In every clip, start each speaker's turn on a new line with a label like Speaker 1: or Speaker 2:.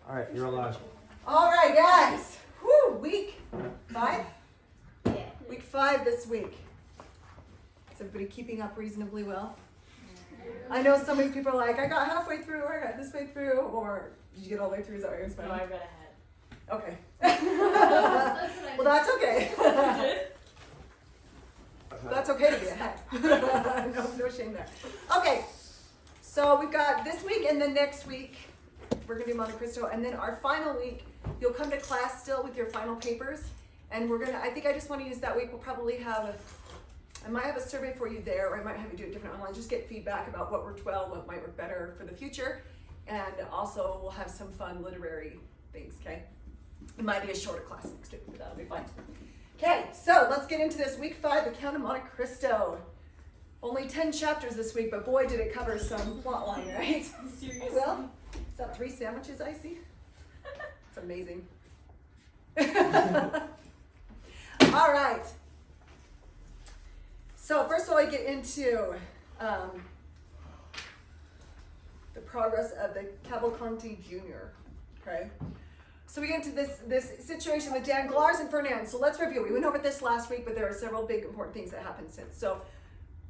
Speaker 1: All right, you're alive.
Speaker 2: All right, guys. Woo, week 5?
Speaker 3: Yeah.
Speaker 2: Week 5 this week. Is everybody keeping up reasonably well? I know some of these people are like, I got halfway through, or I got this way through, or did you get all the way through? Is that what you're saying?
Speaker 3: No, I read ahead.
Speaker 2: Okay.
Speaker 3: That's what I
Speaker 2: Well, that's okay. That's okay to be ahead. No shame there. Okay, so we've got this week and then next week we're going to do Monte Cristo, and then our final week you'll come to class still with your final papers, and we're going to, I think I just want to use that week, we'll probably have I might have a survey for you there, or I might have you do it different online, just get feedback about what worked well, what might work better for the future, and also we'll have some fun literary things, okay? It might be a shorter class next week, but that'll be fun. Okay, so let's get into this. Week 5, the Count of Monte Cristo. Only 10 chapters this week, but boy, did it cover some plot line, right?
Speaker 3: Seriously?
Speaker 2: Well, is that 3 sandwiches I see? It's amazing. All right. So first of all, I get into the progress of the Cavalcanti Jr., okay? So we get into this situation with Danglars and Fernand. So let's review. We went over this last week, but there are several big important things that happened since. So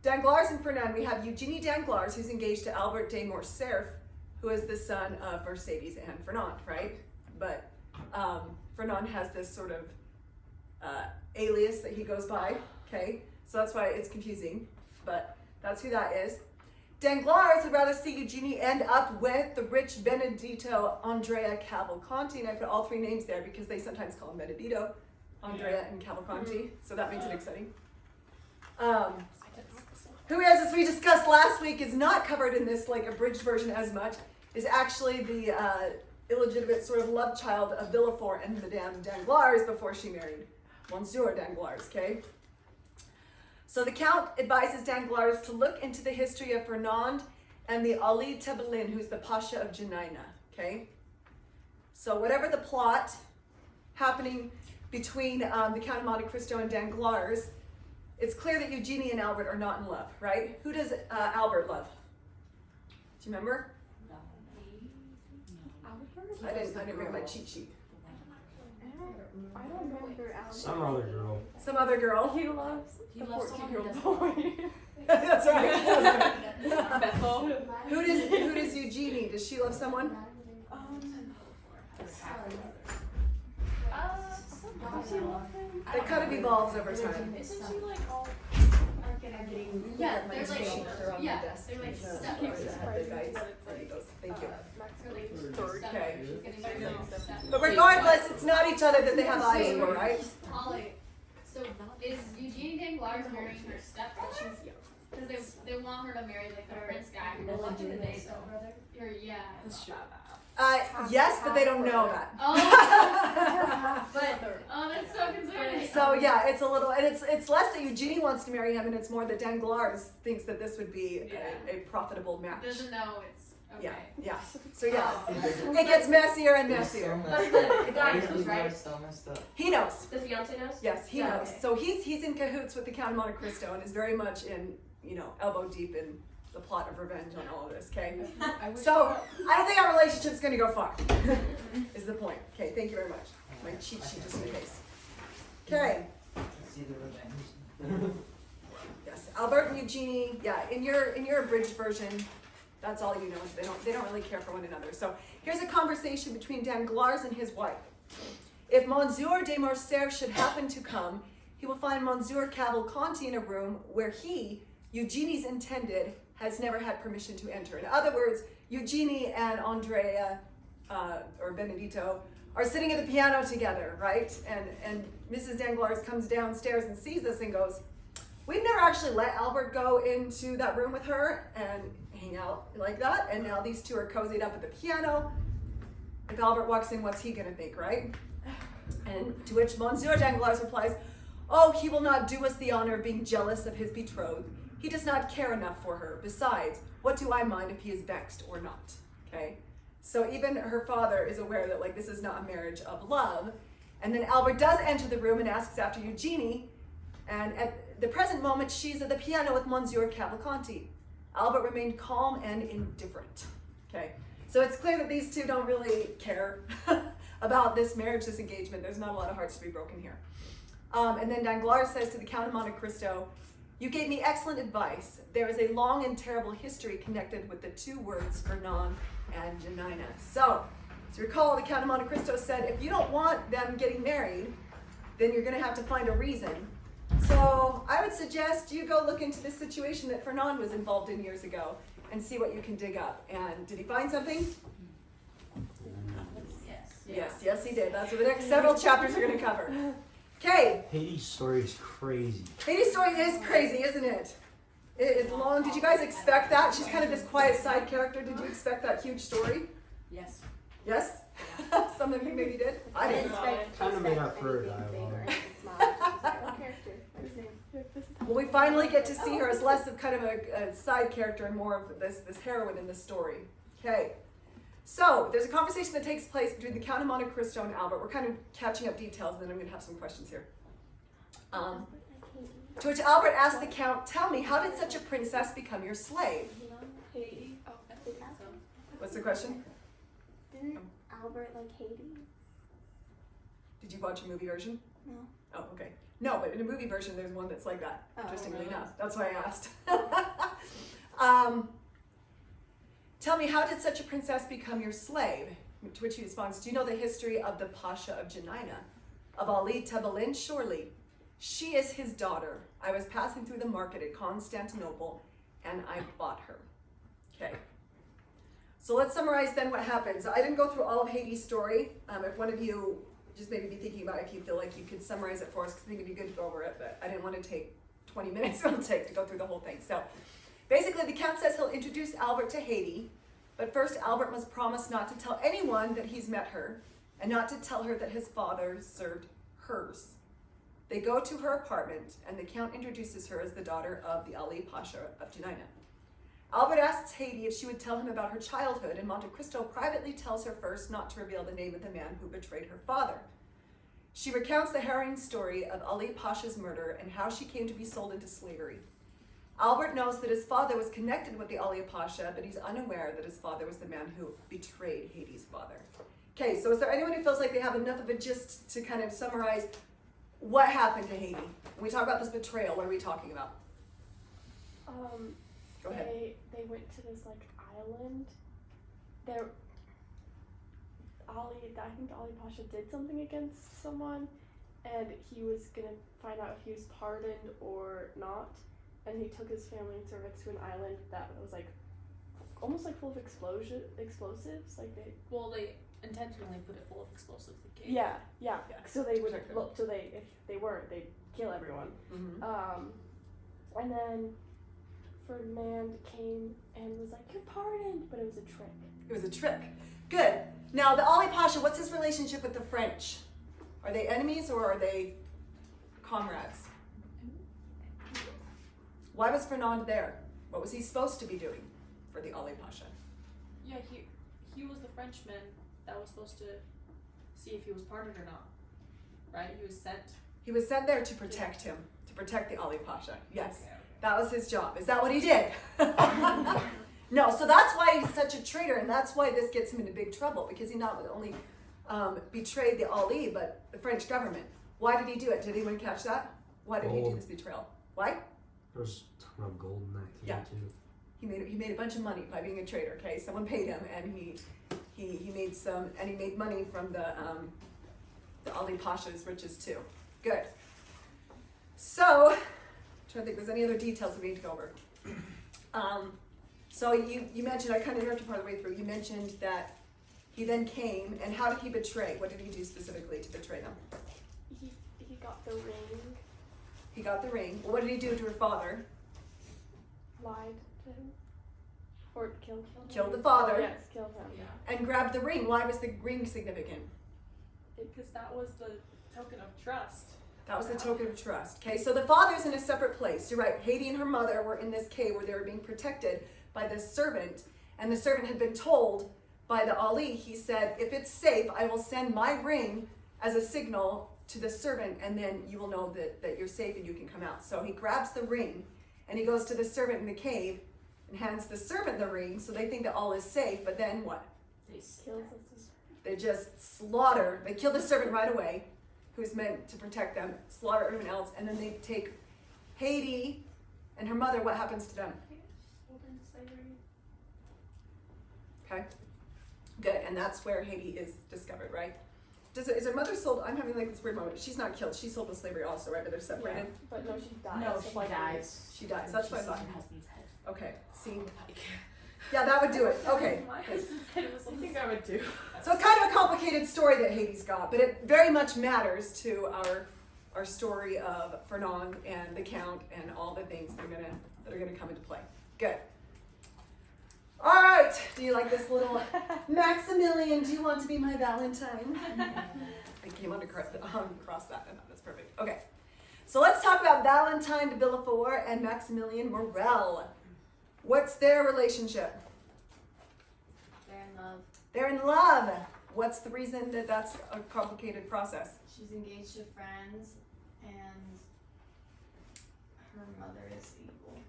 Speaker 2: Danglars and Fernand, we have Eugenie Danglars, who's engaged to Albert de Morcerf, who is the son of Mercedes and Fernand, right? But Fernand has this sort of alias that he goes by, okay? So that's why it's confusing, but that's who that is. Danglars would rather see Eugenie end up with the rich Benedetto Andrea Cavalcanti, and I put all 3 names there because they sometimes call him Benedetto, Andrea, and Cavalcanti, so that makes it exciting. Who is, as we discussed last week, is not covered in this like abridged version as much, is actually the illegitimate sort of love child of Villefort and Madame Danglars before she married Monsieur Danglars, okay? So the Count advises Danglars to look into the history of Fernand and the Ali Tebelin, who's the Pasha of Janina, okay? So whatever the plot happening between the Count of Monte Cristo and Danglars, it's clear that Eugenie and Albert are not in love, right? Who does Albert love? Do you remember? I didn't bring my cheat sheet.
Speaker 4: I don't remember Alex.
Speaker 1: Some other girl.
Speaker 2: Some other girl.
Speaker 4: He loves
Speaker 3: He
Speaker 4: the
Speaker 3: loves someone who
Speaker 4: 14-year-old boy.
Speaker 2: That's right.
Speaker 3: Bethel.
Speaker 2: Who does Eugenie? Does she love someone?
Speaker 4: Does she love him?
Speaker 2: That kind of evolves over time.
Speaker 3: Isn't she like all?
Speaker 2: Yeah,
Speaker 3: they're like,
Speaker 2: they're on
Speaker 3: yeah,
Speaker 2: my desk.
Speaker 3: they're like
Speaker 2: So,
Speaker 3: step
Speaker 2: I have the guides. Thank you. Okay. But regardless, it's not each other that they have eyes for, right?
Speaker 5: Holly, so is Eugenie Danglars marrying her stepbrother? Because they want her to marry like the prince guy who will love to the day, so or yeah.
Speaker 2: Yes, but they don't know that.
Speaker 5: Oh, that's so concerning.
Speaker 2: So yeah, it's a little, and it's less that Eugenie wants to marry him, and it's more that Danglars thinks that this would be a profitable match.
Speaker 5: Doesn't know it's okay.
Speaker 2: Yeah. So yeah, it gets messier and messier.
Speaker 3: But the guy knows, right?
Speaker 1: So messed up.
Speaker 2: He knows.
Speaker 3: The fiance knows?
Speaker 2: Yes, he
Speaker 3: Yeah,
Speaker 2: knows.
Speaker 3: okay.
Speaker 2: So he's in cahoots with the Count of Monte Cristo and is very much in, elbow deep in the plot of revenge on all of this, okay? So I don't think our relationship's gonna go far, is the point. Okay, thank you very much. My cheat sheet just in case. Okay,
Speaker 1: See the revenge.
Speaker 2: yes, Albert and Eugenie, yeah, in your abridged version, that's all you know. They don't really care for one another. So here's a conversation between Danglars and his wife. If Monsieur de Morcerf should happen to come, he will find Monsieur Cavalcanti in a room where he, Eugenie's intended, has never had permission to enter. In other words, Eugenie and Andrea, or Benedetto, are sitting at the piano together, right? And Mrs. Danglars comes downstairs and sees this and goes, we've never actually let Albert go into that room with her and hang out like that, and now these two are cozied up at the piano. If Albert walks in, what's he gonna think, right? And to which Monsieur Danglars replies, oh, he will not do us the honor of being jealous of his betrothed. He does not care enough for her. Besides, what do I mind if he is vexed or not? Okay? So even her father is aware that this is not a marriage of love. And then Albert does enter the room and asks after Eugenie. And at the present moment, she's at the piano with Monsieur Cavalcanti. Albert remained calm and indifferent. Okay? So it's clear that these two don't really care about this marriage, this engagement. There's not a lot of hearts to be broken here. And then Danglars says to the Count of Monte Cristo, "You gave me excellent advice. There is a long and terrible history connected with the two words Fernand and Janina." So, as you recall, the Count of Monte Cristo said, if you don't want them getting married, then you're going to have to find a reason. So I would suggest you go look into this situation that Fernand was involved in years ago and see what you can dig up. And did he find something? Yes, he did. That's what the next several chapters are going to cover. Okay.
Speaker 1: Hades' story is crazy.
Speaker 2: Hades' story is crazy, isn't it? It is long. Did you guys expect that? She's kind of this quiet side character. Did you expect that huge story?
Speaker 3: Yes.
Speaker 2: Yes? Some of you maybe did. I didn't.
Speaker 1: Kind of made up for her dialogue.
Speaker 2: Well, we finally get to see her as less of kind of a side character and more of this heroine in the story. Okay. So, there's a conversation that takes place between the Count of Monte Cristo and Albert. We're kind of catching up details, and then I'm going to have some questions here. To which Albert asks the Count, "Tell me, how did such a princess become your slave?"
Speaker 4: Haiti. Oh, I think so.
Speaker 2: What's the question?
Speaker 4: Didn't Albert like Haiti?
Speaker 2: Did you watch a movie version?
Speaker 4: No.
Speaker 2: Oh, okay. No, but in a movie version, there's one that's like that.
Speaker 4: Oh,
Speaker 2: Interestingly
Speaker 4: really?
Speaker 2: enough. That's why I asked. Tell me, how did such a princess become your slave? To which he responds, "Do you know the history of the Pasha of Janina, of Ali Tebalin? Surely. She is his daughter. I was passing through the market at Constantinople, and I bought her." Okay. So let's summarize then what happens. I didn't go through all of Hades' story. If one of you just maybe be thinking about if you feel like you could summarize it for us, because I think it'd be good to go over it, but I didn't want to take 20 minutes it'll take to go through the whole thing. So basically, the Count says he'll introduce Albert to Haiti, but first Albert must promise not to tell anyone that he's met her, and not to tell her that his father served hers. They go to her apartment, and the Count introduces her as the daughter of the Ali Pasha of Janina. Albert asks Haiti if she would tell him about her childhood, and Monte Cristo privately tells her first not to reveal the name of the man who betrayed her father. She recounts the harrowing story of Ali Pasha's murder and how she came to be sold into slavery. Albert knows that his father was connected with the Ali Pasha, but he's unaware that his father was the man who betrayed Haiti's father. Okay, so is there anyone who feels like they have enough of a gist to kind of summarize what happened to Haiti? When we talk about this betrayal, what are we talking about? Go ahead.
Speaker 4: They went to this like island. I think Ali Pasha did something against someone, and he was gonna find out if he was pardoned or not. And he took his family and servants to an island that was like almost like full of explosives. Like they
Speaker 3: intentionally put it full of explosives.
Speaker 4: yeah. So they would
Speaker 2: Protect them.
Speaker 4: look. So if they weren't, they'd kill everyone.
Speaker 2: Mm-hmm.
Speaker 4: And then Ferdinand came and was like, "You're pardoned," but it was a trick.
Speaker 2: It was a trick. Good. Now, the Ali Pasha, what's his relationship with the French? Are they enemies or are they comrades? Why was Fernand there? What was he supposed to be doing for the Ali Pasha?
Speaker 3: Yeah, he was the Frenchman that was supposed to see if he was pardoned or not. Right? He was sent.
Speaker 2: He was sent there to protect him, to protect the Ali Pasha. Yes,
Speaker 3: Okay.
Speaker 2: that was his job. Is that what he did? No, so that's why he's such a traitor, and that's why this gets him into big trouble, because he not only betrayed the Ali, but the French government. Why did he do it? Did anyone catch that? Why did he do
Speaker 1: Gold.
Speaker 2: this betrayal? Why?
Speaker 1: There's a ton of gold in that
Speaker 2: Yeah.
Speaker 1: too.
Speaker 2: He made a bunch of money by being a traitor. Okay, someone paid him, and he made money from the Ali Pasha's riches too. Good. So, I'm trying to think. If there's any other details we need to go over? So you mentioned, I kind of interrupted part of the way through. You mentioned that he then came, and how did he betray? What did he do specifically to betray them?
Speaker 4: He got the ring,
Speaker 2: He got the ring. What did he do to her father?
Speaker 4: lied to him, or killed him.
Speaker 2: Killed the father.
Speaker 4: Oh, yes, killed him.
Speaker 3: Yeah.
Speaker 2: And grabbed the ring. Why was the ring significant?
Speaker 3: Because that was the token of trust.
Speaker 2: That was the token of trust. Okay, so the father's in a separate place. You're right. Haiti and her mother were in this cave where they were being protected by this servant, and the servant had been told by the Ali. He said, "If it's safe, I will send my ring as a signal to the servant, and then you will know that you're safe and you can come out." So he grabs the ring, and he goes to the servant in the cave and hands the servant the ring, so they think that all is safe. But then what?
Speaker 4: Kills us.
Speaker 2: They just slaughter, they kill the servant right away, who's meant to protect them, slaughter everyone else, and then they take Haiti and her mother. What happens to them?
Speaker 3: Sold into slavery.
Speaker 2: Okay, good, and that's where Haiti is discovered, right? Is her mother sold? I'm having like this weird moment. She's not killed. She's sold to slavery also, right? But they're separated.
Speaker 4: Yeah, but no, she dies.
Speaker 6: No,
Speaker 4: So,
Speaker 6: she
Speaker 4: like,
Speaker 6: dies.
Speaker 2: She dies. That's what I
Speaker 6: She
Speaker 2: thought.
Speaker 6: sees her husband's head.
Speaker 2: Okay, see, yeah, that would do it. Okay,
Speaker 3: My husband said it was something I would do.
Speaker 2: so it's kind of a complicated story that Haiti's got, but it very much matters to our story of Fernand and the Count and all the things that are gonna come into play. Good. All right. Do you like this little Maximilian? Do you want to be my Valentine? I came across that. That's perfect. Okay. So let's talk about Valentine de Villefort and Maximilian Morel. What's their relationship?
Speaker 5: They're in love.
Speaker 2: They're in love. What's the reason that that's a complicated process?
Speaker 5: She's engaged to friends, and her mother is evil.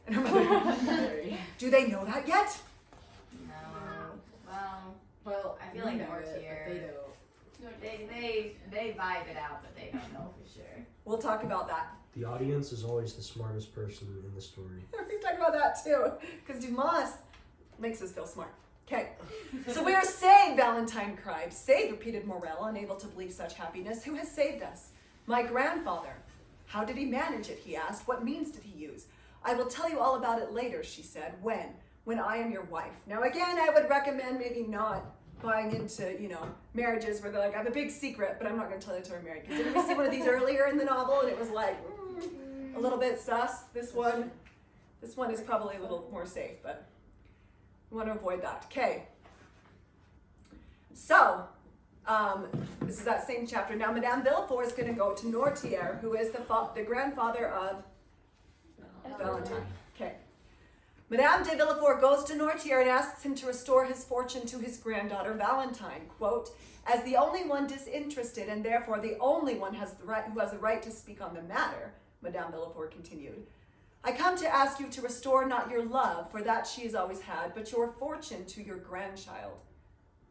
Speaker 2: And her mother- Do they know that yet?
Speaker 5: No. Well,
Speaker 6: Well,
Speaker 5: I feel like
Speaker 6: we know
Speaker 5: Mortier-
Speaker 6: it, but they don't.
Speaker 5: they vibe it out, but they don't know for sure.
Speaker 2: We'll talk about that.
Speaker 1: The audience is always the smartest person in the story.
Speaker 2: We talk about that too, because Dumas makes us feel smart. Okay, so we are saved, Valentine cried. Saved, repeated Morel, unable to believe such happiness. Who has saved us? My grandfather. How did he manage it, he asked. What means did he use? I will tell you all about it later, she said. When I am your wife. Now again, I would recommend maybe not buying into, marriages where they're like, I have a big secret, but I'm not going to tell you until we're married. Because didn't we see one of these earlier in the novel, and it was like, a little bit sus. This one is probably a little more safe, but we want to avoid that. Okay. So, this is that same chapter. Now, Madame Villefort is going to go to Noirtier, who is the grandfather of Valentine. Okay. Madame de Villefort goes to Noirtier and asks him to restore his fortune to his granddaughter Valentine. Quote, as the only one disinterested and therefore the only one who has the right to speak on the matter, Madame Villefort continued, I come to ask you to restore not your love, for that she has always had, but your fortune to your grandchild.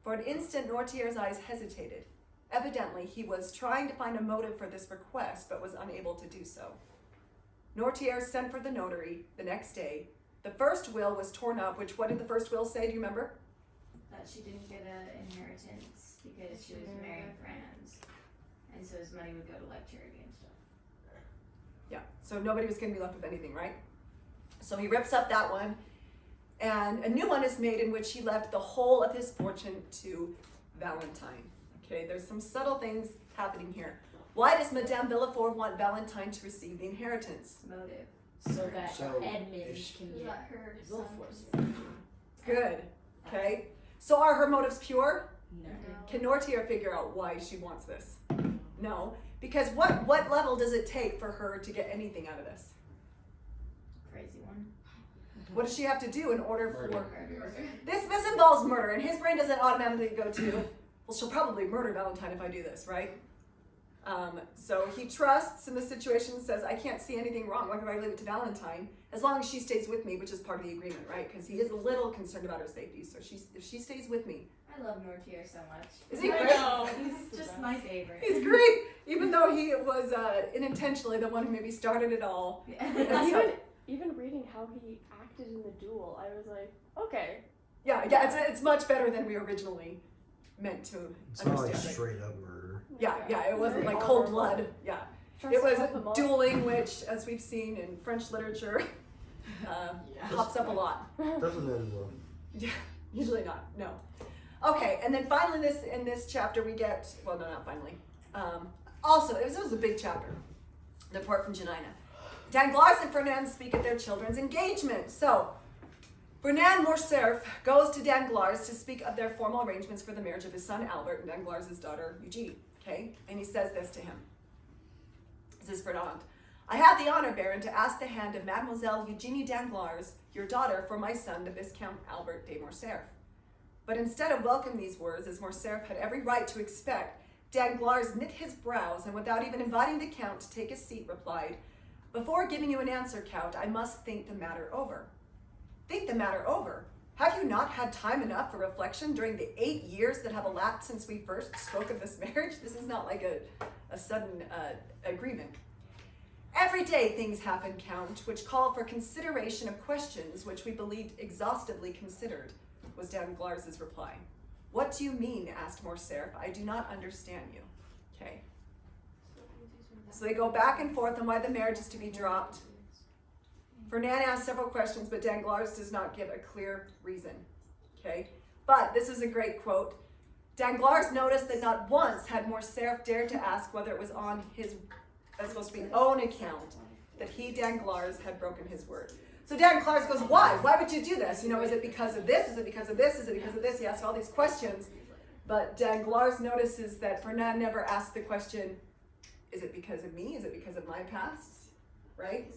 Speaker 2: For an instant, Noirtier's eyes hesitated. Evidently, he was trying to find a motive for this request, but was unable to do so. Noirtier sent for the notary the next day. The first will was torn up, which, what did the first will say, do you remember?
Speaker 5: That she didn't get an inheritance because she was marrying friends, and so his money would go to like charity and stuff.
Speaker 2: Yeah, so nobody was going to be left with anything, right? So he rips up that one, and a new one is made in which he left the whole of his fortune to Valentine. Okay, there's some subtle things happening here. Why does Madame Villefort want Valentine to receive the inheritance?
Speaker 5: Motive.
Speaker 6: So that
Speaker 1: So,
Speaker 6: Edmund
Speaker 1: if
Speaker 6: can
Speaker 5: Let
Speaker 6: get
Speaker 5: her
Speaker 6: Villefort's.
Speaker 2: Good, okay? So are her motives pure?
Speaker 6: No.
Speaker 2: Can Noirtier figure out why she wants this? No, because what level does it take for her to get anything out of this?
Speaker 5: Crazy one.
Speaker 2: What does she have to do in order for...
Speaker 5: Murder.
Speaker 2: This involves murder, and his brain doesn't automatically go to, well, she'll probably murder Valentine if I do this, right? So he trusts in the situation, says, I can't see anything wrong. Why would I leave it to Valentine? As long as she stays with me, which is part of the agreement, right? Because he is a little concerned about her safety. So if she stays with me.
Speaker 5: I love Noirtier so much.
Speaker 2: Is he
Speaker 3: I
Speaker 2: great?
Speaker 3: know.
Speaker 5: He's just my favorite.
Speaker 2: He's great, even though he was unintentionally the one who maybe started it all.
Speaker 4: And even reading how he acted in the duel, I was like, okay.
Speaker 2: Yeah, it's much better than we originally meant to
Speaker 1: It's not like
Speaker 2: understand.
Speaker 1: straight up murder.
Speaker 2: Yeah, it wasn't
Speaker 4: Very
Speaker 2: like cold
Speaker 4: honorable.
Speaker 2: blood. Yeah.
Speaker 4: Tries
Speaker 2: It
Speaker 4: to
Speaker 2: was
Speaker 4: help him up.
Speaker 2: dueling, which, as we've seen in French literature, pops up a lot.
Speaker 1: Doesn't end well.
Speaker 2: Yeah, usually not. No. Okay, and then finally, in this chapter, we get not finally. Also, it was a big chapter. The report from Janina. Danglars and Fernand speak of their children's engagement. So, Fernand Morcerf goes to Danglars to speak of their formal arrangements for the marriage of his son Albert and Danglars' daughter Eugenie. Okay, and he says this to him. This is Fernand. I have the honor, Baron, to ask the hand of Mademoiselle Eugenie Danglars, your daughter, for my son, the Viscount Albert de Morcerf. But instead of welcoming these words, as Morcerf had every right to expect, Danglars knit his brows and without even inviting the Count to take a seat, replied, before giving you an answer, Count, I must think the matter over. Think the matter over? Have you not had time enough for reflection during the 8 years that have elapsed since we first spoke of this marriage? This is not like a sudden agreement. Every day things happen, Count, which call for consideration of questions which we believed exhaustively considered, was Danglars' reply. What do you mean? Asked Morcerf. I do not understand you. Okay. So they go back and forth on why the marriage is to be dropped. Fernand asks several questions, but Danglars does not give a clear reason. Okay? But this is a great quote. Danglars noticed that not once had Morcerf dared to ask whether it was on his, that's supposed to be own account, that he, Danglars, had broken his word. So Danglars goes, why? Why would you do this? Is it because of this? Is it because of this? Is it because of this? He asks all these questions. But Danglars notices that Fernand never asked the question, is it because of me? Is it because of my past? Right?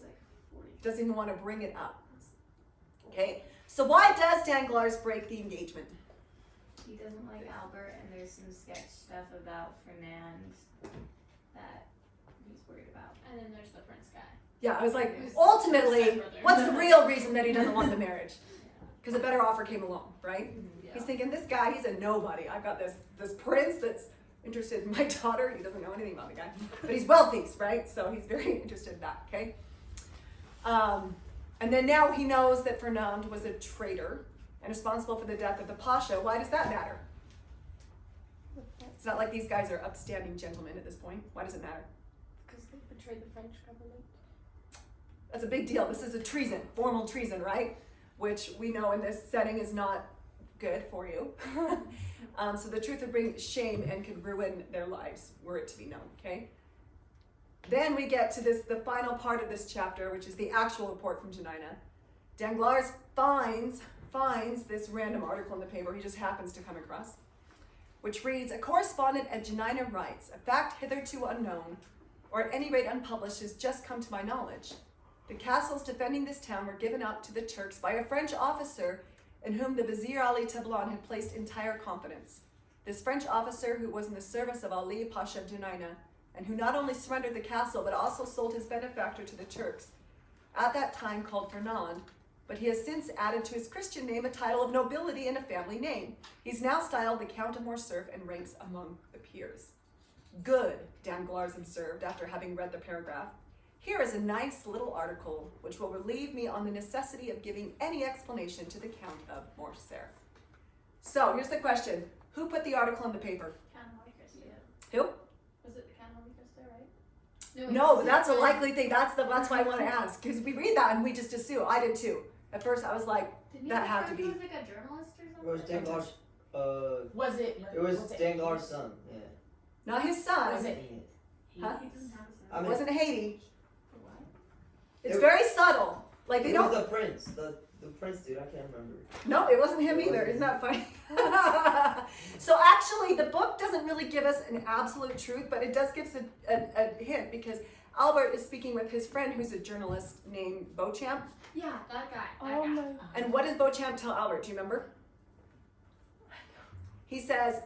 Speaker 2: Doesn't even want to bring it up. Okay, so why does Danglars break the engagement?
Speaker 6: He doesn't like Albert, and there's some sketch stuff about Fernand that he's worried about.
Speaker 3: And then there's the prince guy.
Speaker 2: Yeah, I was like, ultimately, what's the real reason that he doesn't want the marriage? Because a better offer came along, right?
Speaker 3: Yeah.
Speaker 2: He's thinking, this guy, he's a nobody. I've got this prince that's interested in my daughter. He doesn't know anything about the guy, but he's wealthy, right? So he's very interested in that, okay? And then now he knows that Fernand was a traitor and responsible for the death of the Pasha. Why does that matter? It's not like these guys are upstanding gentlemen at this point. Why does it matter?
Speaker 4: Because they betrayed the French government.
Speaker 2: That's a big deal. This is a treason, formal treason, right? Which we know in this setting is not good for you. So the truth would bring shame and could ruin their lives were it to be known, okay? Then we get to the final part of this chapter, which is the actual report from Janina. Danglars finds this random article in the paper he just happens to come across, which reads, a correspondent at Janina writes, a fact hitherto unknown, or at any rate unpublished, has just come to my knowledge. The castles defending this town were given up to the Turks by a French officer in whom the Vizier Ali Tablan had placed entire confidence. This French officer, who was in the service of Ali Pasha of Janina, and who not only surrendered the castle, but also sold his benefactor to the Turks, at that time called Fernand, but he has since added to his Christian name a title of nobility and a family name. He's now styled the Count of Morcerf and ranks among the peers. Good, Danglars observed after having read the paragraph. Here is a nice little article which will relieve me on the necessity of giving any explanation to the Count of Morcerf. So here's the question. Who put the article in the paper? Who?
Speaker 3: Was it the Count of Monte, right?
Speaker 2: No, but that's a likely thing. That's why I want to ask. Because we read that and we just assume. I did too. At first I was like, that had to be.
Speaker 5: He was like a journalist or something?
Speaker 7: It was Danglars.
Speaker 8: Was it?
Speaker 7: It was Danglars' son. Yeah.
Speaker 2: Not his son.
Speaker 8: Was it?
Speaker 2: Huh?
Speaker 5: He doesn't have a
Speaker 7: I
Speaker 2: It
Speaker 7: mean,
Speaker 2: wasn't Haiti.
Speaker 5: what?
Speaker 2: It's
Speaker 7: It-
Speaker 2: very subtle. Like they
Speaker 7: it
Speaker 2: don't.
Speaker 7: was the prince. The prince dude. I can't remember.
Speaker 2: No, it wasn't him
Speaker 7: It
Speaker 2: either.
Speaker 7: wasn't
Speaker 2: Isn't that funny? So actually, the book doesn't really give us an absolute truth, but it does give us a hint because Albert is speaking with his friend who's a journalist named Beauchamp.
Speaker 5: Yeah, that guy.
Speaker 4: Oh my.
Speaker 2: And what does Beauchamp tell Albert? Do you remember? He says,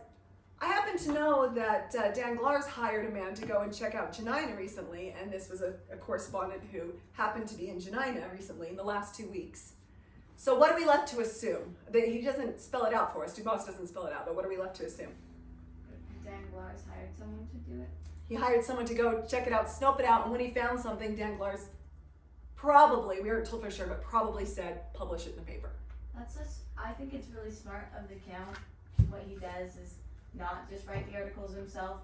Speaker 2: I happen to know that Danglars hired a man to go and check out Janina recently, and this was a correspondent who happened to be in Janina recently in the last 2 weeks. So what are we left to assume? He doesn't spell it out for us. Dumas doesn't spell it out, but what are we left to assume?
Speaker 6: Danglars hired someone to do it.
Speaker 2: He hired someone to go check it out, snope it out, and when he found something, Danglars probably, we aren't told for sure, but probably said, publish it in the paper.
Speaker 6: I think it's really smart of the Count. What he does is not just write the articles himself,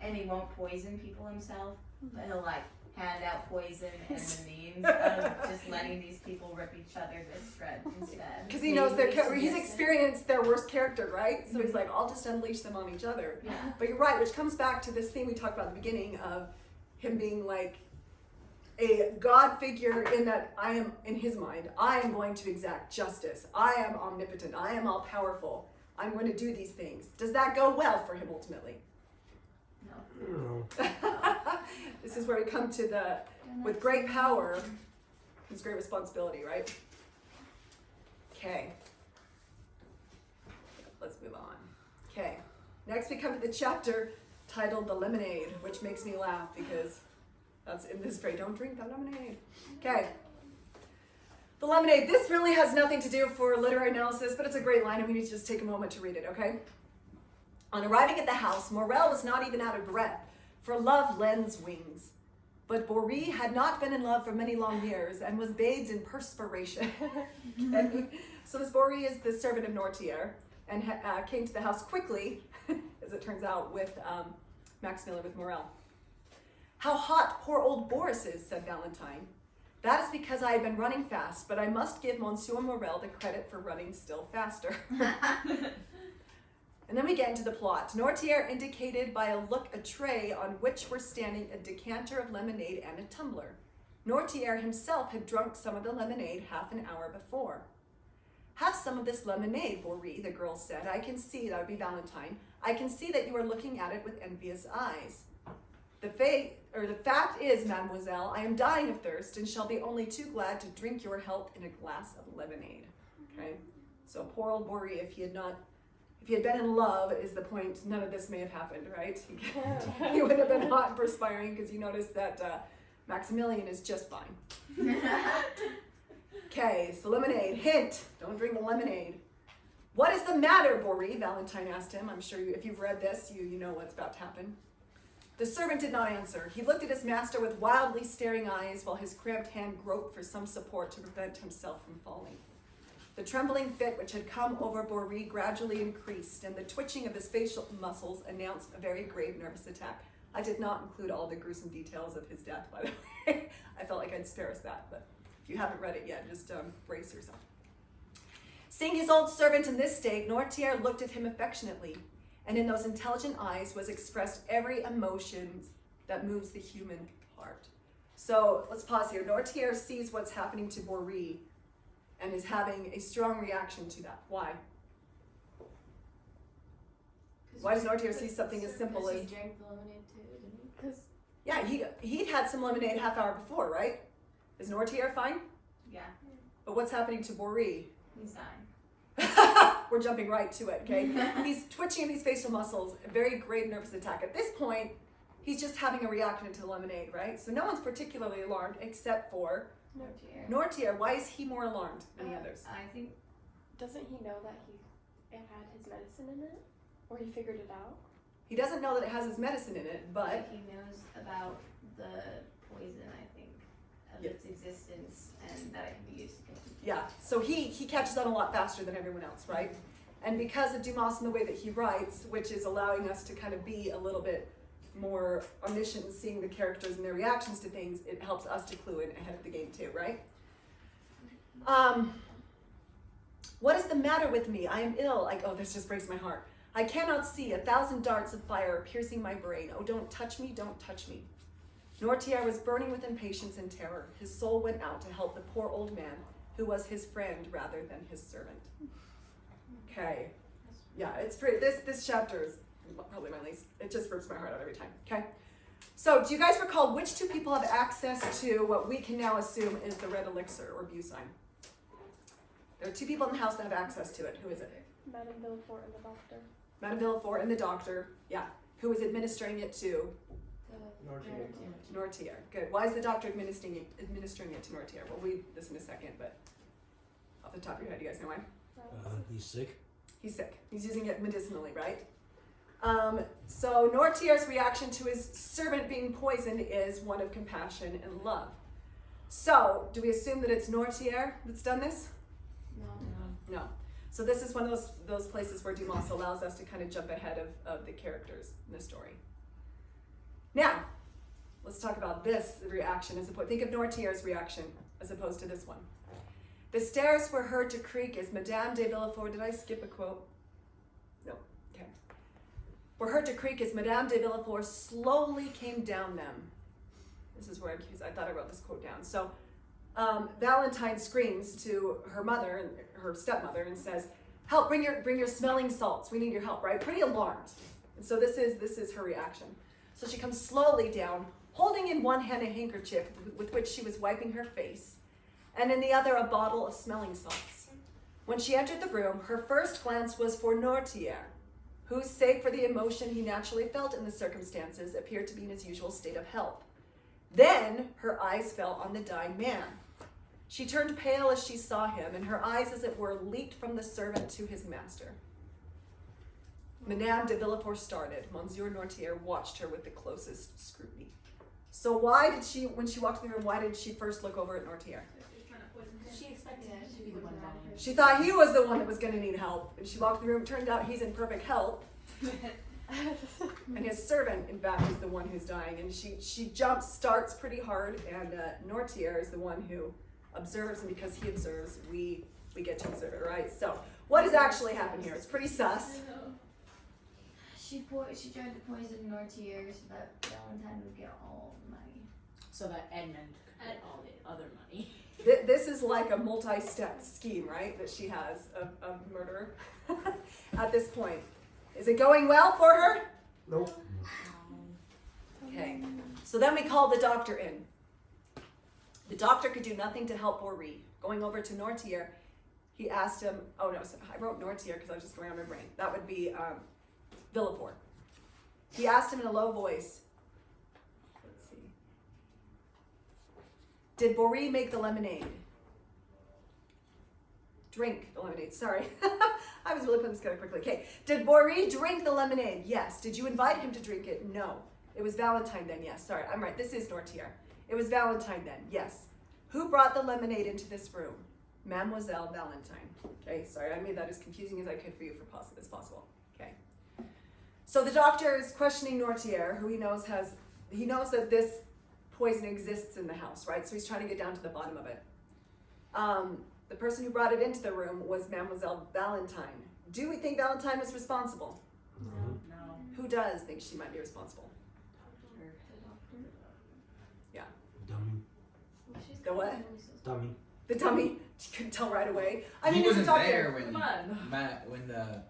Speaker 6: and he won't poison people himself, but he'll hand out poison and the means of just letting these people rip each other to shreds instead.
Speaker 2: Because he knows he's experienced their worst character, right? So he's like, I'll just unleash them on each other.
Speaker 6: Yeah.
Speaker 2: But you're right, which comes back to this thing we talked about at the beginning of him being like a God figure in that I am, in his mind, I am going to exact justice. I am omnipotent. I am all powerful. I'm going to do these things. Does that go well for him ultimately?
Speaker 6: No.
Speaker 2: This is where we come to with great power comes great responsibility, right? Okay. Let's move on. Okay. Next we come to the chapter titled The Lemonade, which makes me laugh because that's in this phrase, don't drink the lemonade. Okay. The The lemonade. This really has nothing to do for literary analysis, but it's a great line and we need to just take a moment to read it, okay? On arriving at the house, Morel was not even out of breath, for love lends wings. But Boris had not been in love for many long years and was bathed in perspiration. Okay? So this Boris is the servant of Nortier and came to the house quickly, as it turns out, with Maximilian, with Morel. How hot poor old Boris is, said Valentine. That is because I have been running fast, but I must give Monsieur Morel the credit for running still faster. And then we get into the plot. Nortier indicated by a look a tray on which were standing a decanter of lemonade and a tumbler. Nortier himself had drunk some of the lemonade half an hour before. Have some of this lemonade, Boris, the girl said. I can see, that would be Valentine, I can see that you are looking at it with envious eyes. The fact is, mademoiselle, I am dying of thirst and shall be only too glad to drink your health in a glass of lemonade. Okay? So poor old Boris, if he had been in love, is the point, none of this may have happened, right? He would have been hot and perspiring because you notice that Maximilian is just fine. Okay, so lemonade. Hint, don't drink the lemonade. What is the matter, Boris? Valentine asked him. I'm sure if you've read this, you know what's about to happen. The servant did not answer. He looked at his master with wildly staring eyes while his cramped hand groped for some support to prevent himself from falling. The trembling fit which had come over Boris gradually increased, and the twitching of his facial muscles announced a very grave nervous attack. I did not include all the gruesome details of his death, by the way. I felt like I'd spare us that, but if you haven't read it yet, just brace yourself. Seeing his old servant in this state, Nortier looked at him affectionately, and in those intelligent eyes was expressed every emotion that moves the human heart. So let's pause here. Nortier sees what's happening to Boris and is having a strong reaction to that. Why? Why does Nortier see something as simple as...
Speaker 5: He drank the lemonade too, didn't he?
Speaker 4: Because
Speaker 2: Yeah, he'd had some lemonade a half hour before, right? Is Nortier fine?
Speaker 6: Yeah,
Speaker 2: But what's happening to Boris?
Speaker 6: he's dying.
Speaker 2: We're jumping right to it, okay? He's twitching in these facial muscles, a very grave nervous attack. At this point, he's just having a reaction to the lemonade, right? So no one's particularly alarmed except for
Speaker 6: Nortier.
Speaker 2: Nortier. Why is he more alarmed than the others?
Speaker 6: I think
Speaker 4: doesn't he know that it had his medicine in it? Or he figured it out?
Speaker 2: He doesn't know that it has his medicine in it, but
Speaker 6: he knows about the poison, I think, of
Speaker 2: Yeah.
Speaker 6: its existence and that it can be used against.
Speaker 2: yeah. So he catches on a lot faster than everyone else, right? And because of Dumas and the way that he writes, which is allowing us to kind of be a little bit more omniscient in seeing the characters and their reactions to things, it helps us to clue in ahead of the game too, right? What is the matter with me? I am ill. Oh, this just breaks my heart. I cannot see. 1,000 darts of fire are piercing my brain. Oh, don't touch me, don't touch me. Nortier was burning with impatience and terror. His soul went out to help the poor old man, who was his friend rather than his servant. Okay. Yeah, it's pretty, this chapter is probably my least. It just rips my heart out every time, okay? So, do you guys recall which two people have access to what we can now assume is the red elixir or Bucine? There are two people in the house that have access to it. Who is it?
Speaker 4: Madame Villefort and the doctor.
Speaker 2: Madame Villefort and the doctor, yeah. Who is administering it to?
Speaker 7: Nortier.
Speaker 2: Nortier. Good. Why is the doctor administering it to Nortier? We'll read this in a second, but off the top of your head, you guys know why?
Speaker 1: He's sick.
Speaker 2: He's sick. He's using it medicinally, right? So Nortier's reaction to his servant being poisoned is one of compassion and love. So, do we assume that it's Nortier that's done this?
Speaker 5: No.
Speaker 2: No. So this is one of those places where Dumas allows us to kind of jump ahead of the characters in the story. Now, let's talk about this reaction as opposed. Think of Nortier's reaction as opposed to this one. The stairs were heard to creak as Madame de Villefort. Did I skip a quote? No. Okay. Were heard to creak as Madame de Villefort slowly came down them. This is where I'm confused. I thought I wrote this quote down. So Valentine screams to her mother and her stepmother and says, "Help! Bring your smelling salts. We need your help." Right? Pretty alarmed. And so this is her reaction. So she comes slowly down, holding in one hand a handkerchief with which she was wiping her face, and in the other a bottle of smelling salts. When she entered the room, her first glance was for Nortier, who, save for the emotion he naturally felt in the circumstances, appeared to be in his usual state of health. Then her eyes fell on the dying man. She turned pale as she saw him, and her eyes, as it were, leaped from the servant to his master. Madame de Villefort started. Monsieur Noirtier watched her with the closest scrutiny. So why did she, when she walked in the room, why did she first look over at Noirtier?
Speaker 3: She expected him to be the one dying.
Speaker 2: She thought he was the one that was going to need help. And she walked in the room, turned out he's in perfect health. And his servant, in fact, is the one who's dying. And she starts pretty hard, and Noirtier is the one who observes, and because he observes, we get to observe it, right? So, what has actually happened here? It's pretty sus.
Speaker 6: She tried to poison Noirtier so that Valentine would get all the money.
Speaker 8: So that Edmund could get all the other money.
Speaker 2: This is like a multi-step scheme, right, that she has of murder at this point. Is it going well for her?
Speaker 1: Nope.
Speaker 2: Okay, so then we call the doctor in. The doctor could do nothing to help Bory. Going over to Noirtier, he asked him, oh no, so I wrote Noirtier because I was just going on my brain. That would be Villefort. He asked him in a low voice, let's see, did Bory make the lemonade? Drink the lemonade, sorry. I was really putting this together quickly. Okay, did Bory drink the lemonade? Yes. Did you invite him to drink it? No. It was Valentine then, yes. Sorry, I'm right, this is Noirtier. It was Valentine then, yes. Who brought the lemonade into this room? Mademoiselle Valentine. Okay, sorry, I made that as confusing as I could for you as possible. Okay. So the doctor is questioning Noirtier, who he knows that this poison exists in the house, right? So he's trying to get down to the bottom of it. The person who brought it into the room was Mademoiselle Valentine. Do we think Valentine was responsible?
Speaker 8: No.
Speaker 2: Who does think she might be responsible?
Speaker 1: Dummy.
Speaker 2: The what?
Speaker 1: Dummy.
Speaker 2: The dummy. She couldn't tell right away. I mean,
Speaker 9: he
Speaker 2: it's a
Speaker 9: wasn't
Speaker 2: doctor.
Speaker 9: there when
Speaker 8: Come on.
Speaker 9: when the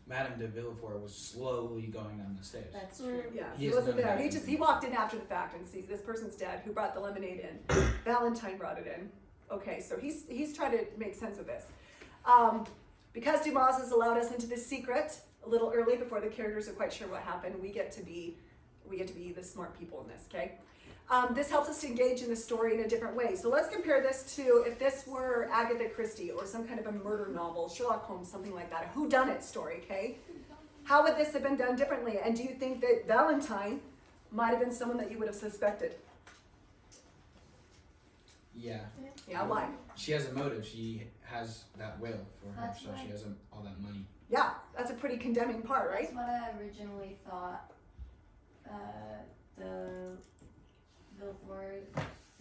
Speaker 9: Madame de Villefort was slowly going down the stairs.
Speaker 8: That's true.
Speaker 2: Yeah,
Speaker 9: He
Speaker 2: he
Speaker 9: has
Speaker 2: wasn't
Speaker 9: none of
Speaker 2: there.
Speaker 9: that
Speaker 2: He walked in after the fact and sees this person's dead. Who brought the lemonade in? Valentine brought it in. Okay, so he's trying to make sense of this. Because Dumas has allowed us into this secret a little early before the characters are quite sure what happened, we get to be the smart people in this, okay? This helps us to engage in the story in a different way. So let's compare this to if this were Agatha Christie or some kind of a murder novel, Sherlock Holmes, something like that, a whodunit story, okay? How would this have been done differently? And do you think that Valentine might have been someone that you would have suspected?
Speaker 9: Yeah.
Speaker 2: Yeah, why?
Speaker 9: She has a motive. She has that will for her,
Speaker 6: That's
Speaker 9: so
Speaker 6: right.
Speaker 9: she has all that money.
Speaker 2: Yeah, that's a pretty condemning part, right?
Speaker 6: That's what I originally thought. The Villefort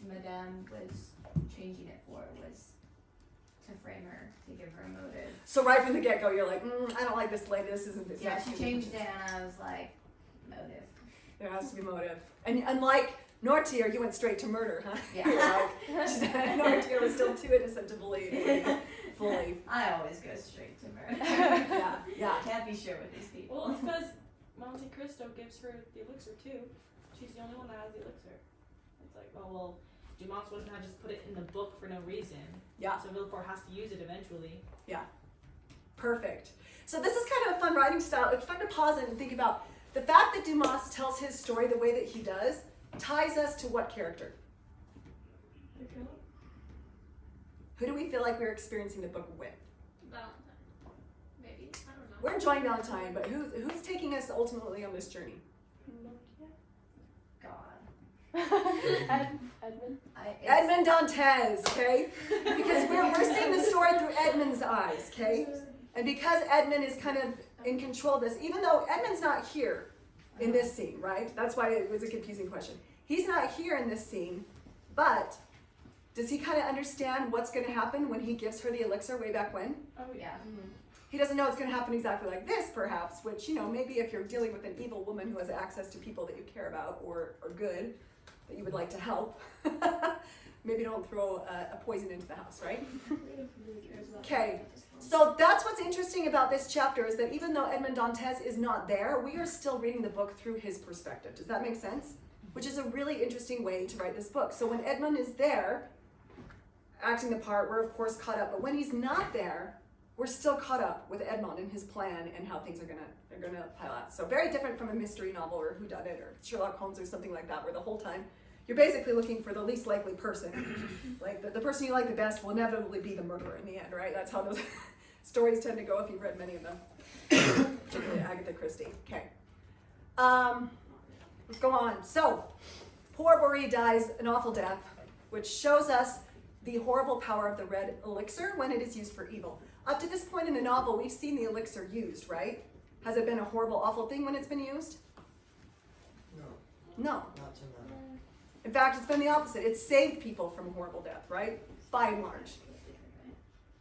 Speaker 6: Madame was changing it for was to frame her, to give her a motive.
Speaker 2: So right from the get-go, you're like, I don't like this lady. This isn't this.
Speaker 6: Yeah, she changed it, and I was like, motive.
Speaker 2: There has to be motive. And unlike Noirtier, you went straight to murder, huh?
Speaker 6: Yeah.
Speaker 2: You're like, Noirtier was still too innocent to believe fully.
Speaker 6: I always go straight to murder.
Speaker 2: Yeah.
Speaker 6: Can't be sure with these people.
Speaker 3: Well, it's because Monte Cristo gives her the elixir too. She's the only one that has the elixir. It's like, oh well, Dumas wouldn't have just put it in the book for no reason.
Speaker 2: Yeah.
Speaker 3: So Villefort has to use it eventually.
Speaker 2: Perfect. So this is kind of a fun writing style. It's fun to pause and think about the fact that Dumas tells his story the way that he does ties us to what character? Who do we feel like we're experiencing the book with?
Speaker 5: Valentine. Maybe. I don't know.
Speaker 2: We're enjoying Valentine, but who's taking us ultimately on this journey?
Speaker 6: God.
Speaker 4: Edmund.
Speaker 2: Edmond Dantes, okay? Because we're seeing the story through Edmund's eyes, okay? And because Edmund is kind of in control of this, even though Edmund's not here in this scene, right? That's why it was a confusing question. He's not here in this scene, but does he kind of understand what's going to happen when he gives her the elixir way back when?
Speaker 3: Oh
Speaker 6: Yeah.
Speaker 2: He doesn't know it's going to happen exactly like this, perhaps, which, maybe if you're dealing with an evil woman who has access to people that you care about or good, that you would like to help, maybe don't throw a poison into the house, right? Okay, so that's what's interesting about this chapter is that even though Edmond Dantes is not there, we are still reading the book through his perspective. Does that make sense? Which is a really interesting way to write this book. So when Edmund is there, acting the part, we're of course caught up. But when he's not there, we're still caught up with Edmond and his plan and how things are gonna pile out. So very different from a mystery novel or whodunit or Sherlock Holmes or something like that, where the whole time you're basically looking for the least likely person. Like the person you like the best will inevitably be the murderer in the end, right? That's how those stories tend to go if you've read many of them. Particularly Agatha Christie. Okay. Let's go on. So, poor Bori dies an awful death, which shows us the horrible power of the red elixir when it is used for evil. Up to this point in the novel, we've seen the elixir used, right? Has it been a horrible, awful thing when it's been used?
Speaker 7: No,
Speaker 2: No.
Speaker 7: not till now.
Speaker 2: In fact, it's been the opposite. It's saved people from horrible death, right? By and large.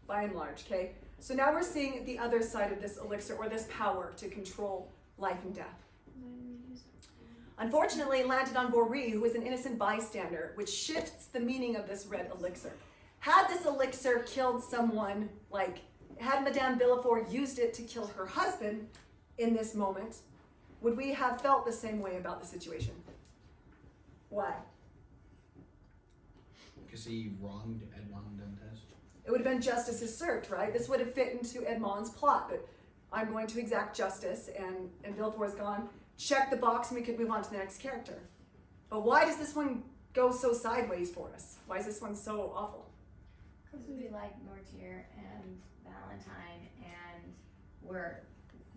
Speaker 2: By and large, okay? So now we're seeing the other side of this elixir, or this power to control life and death. Unfortunately, it landed on Bori, who was an innocent bystander, which shifts the meaning of this red elixir. Had this elixir killed someone, like, had Madame Villefort used it to kill her husband in this moment, would we have felt the same way about the situation? Why?
Speaker 9: Because he wronged Edmond Dantes.
Speaker 2: It would have been justice is served, right? This would have fit into Edmond's plot, that I'm going to exact justice, and Villefort's gone. Check the box and we could move on to the next character. But why does this one go so sideways for us? Why is this one so awful?
Speaker 6: Because we like Nortier and Valentine, and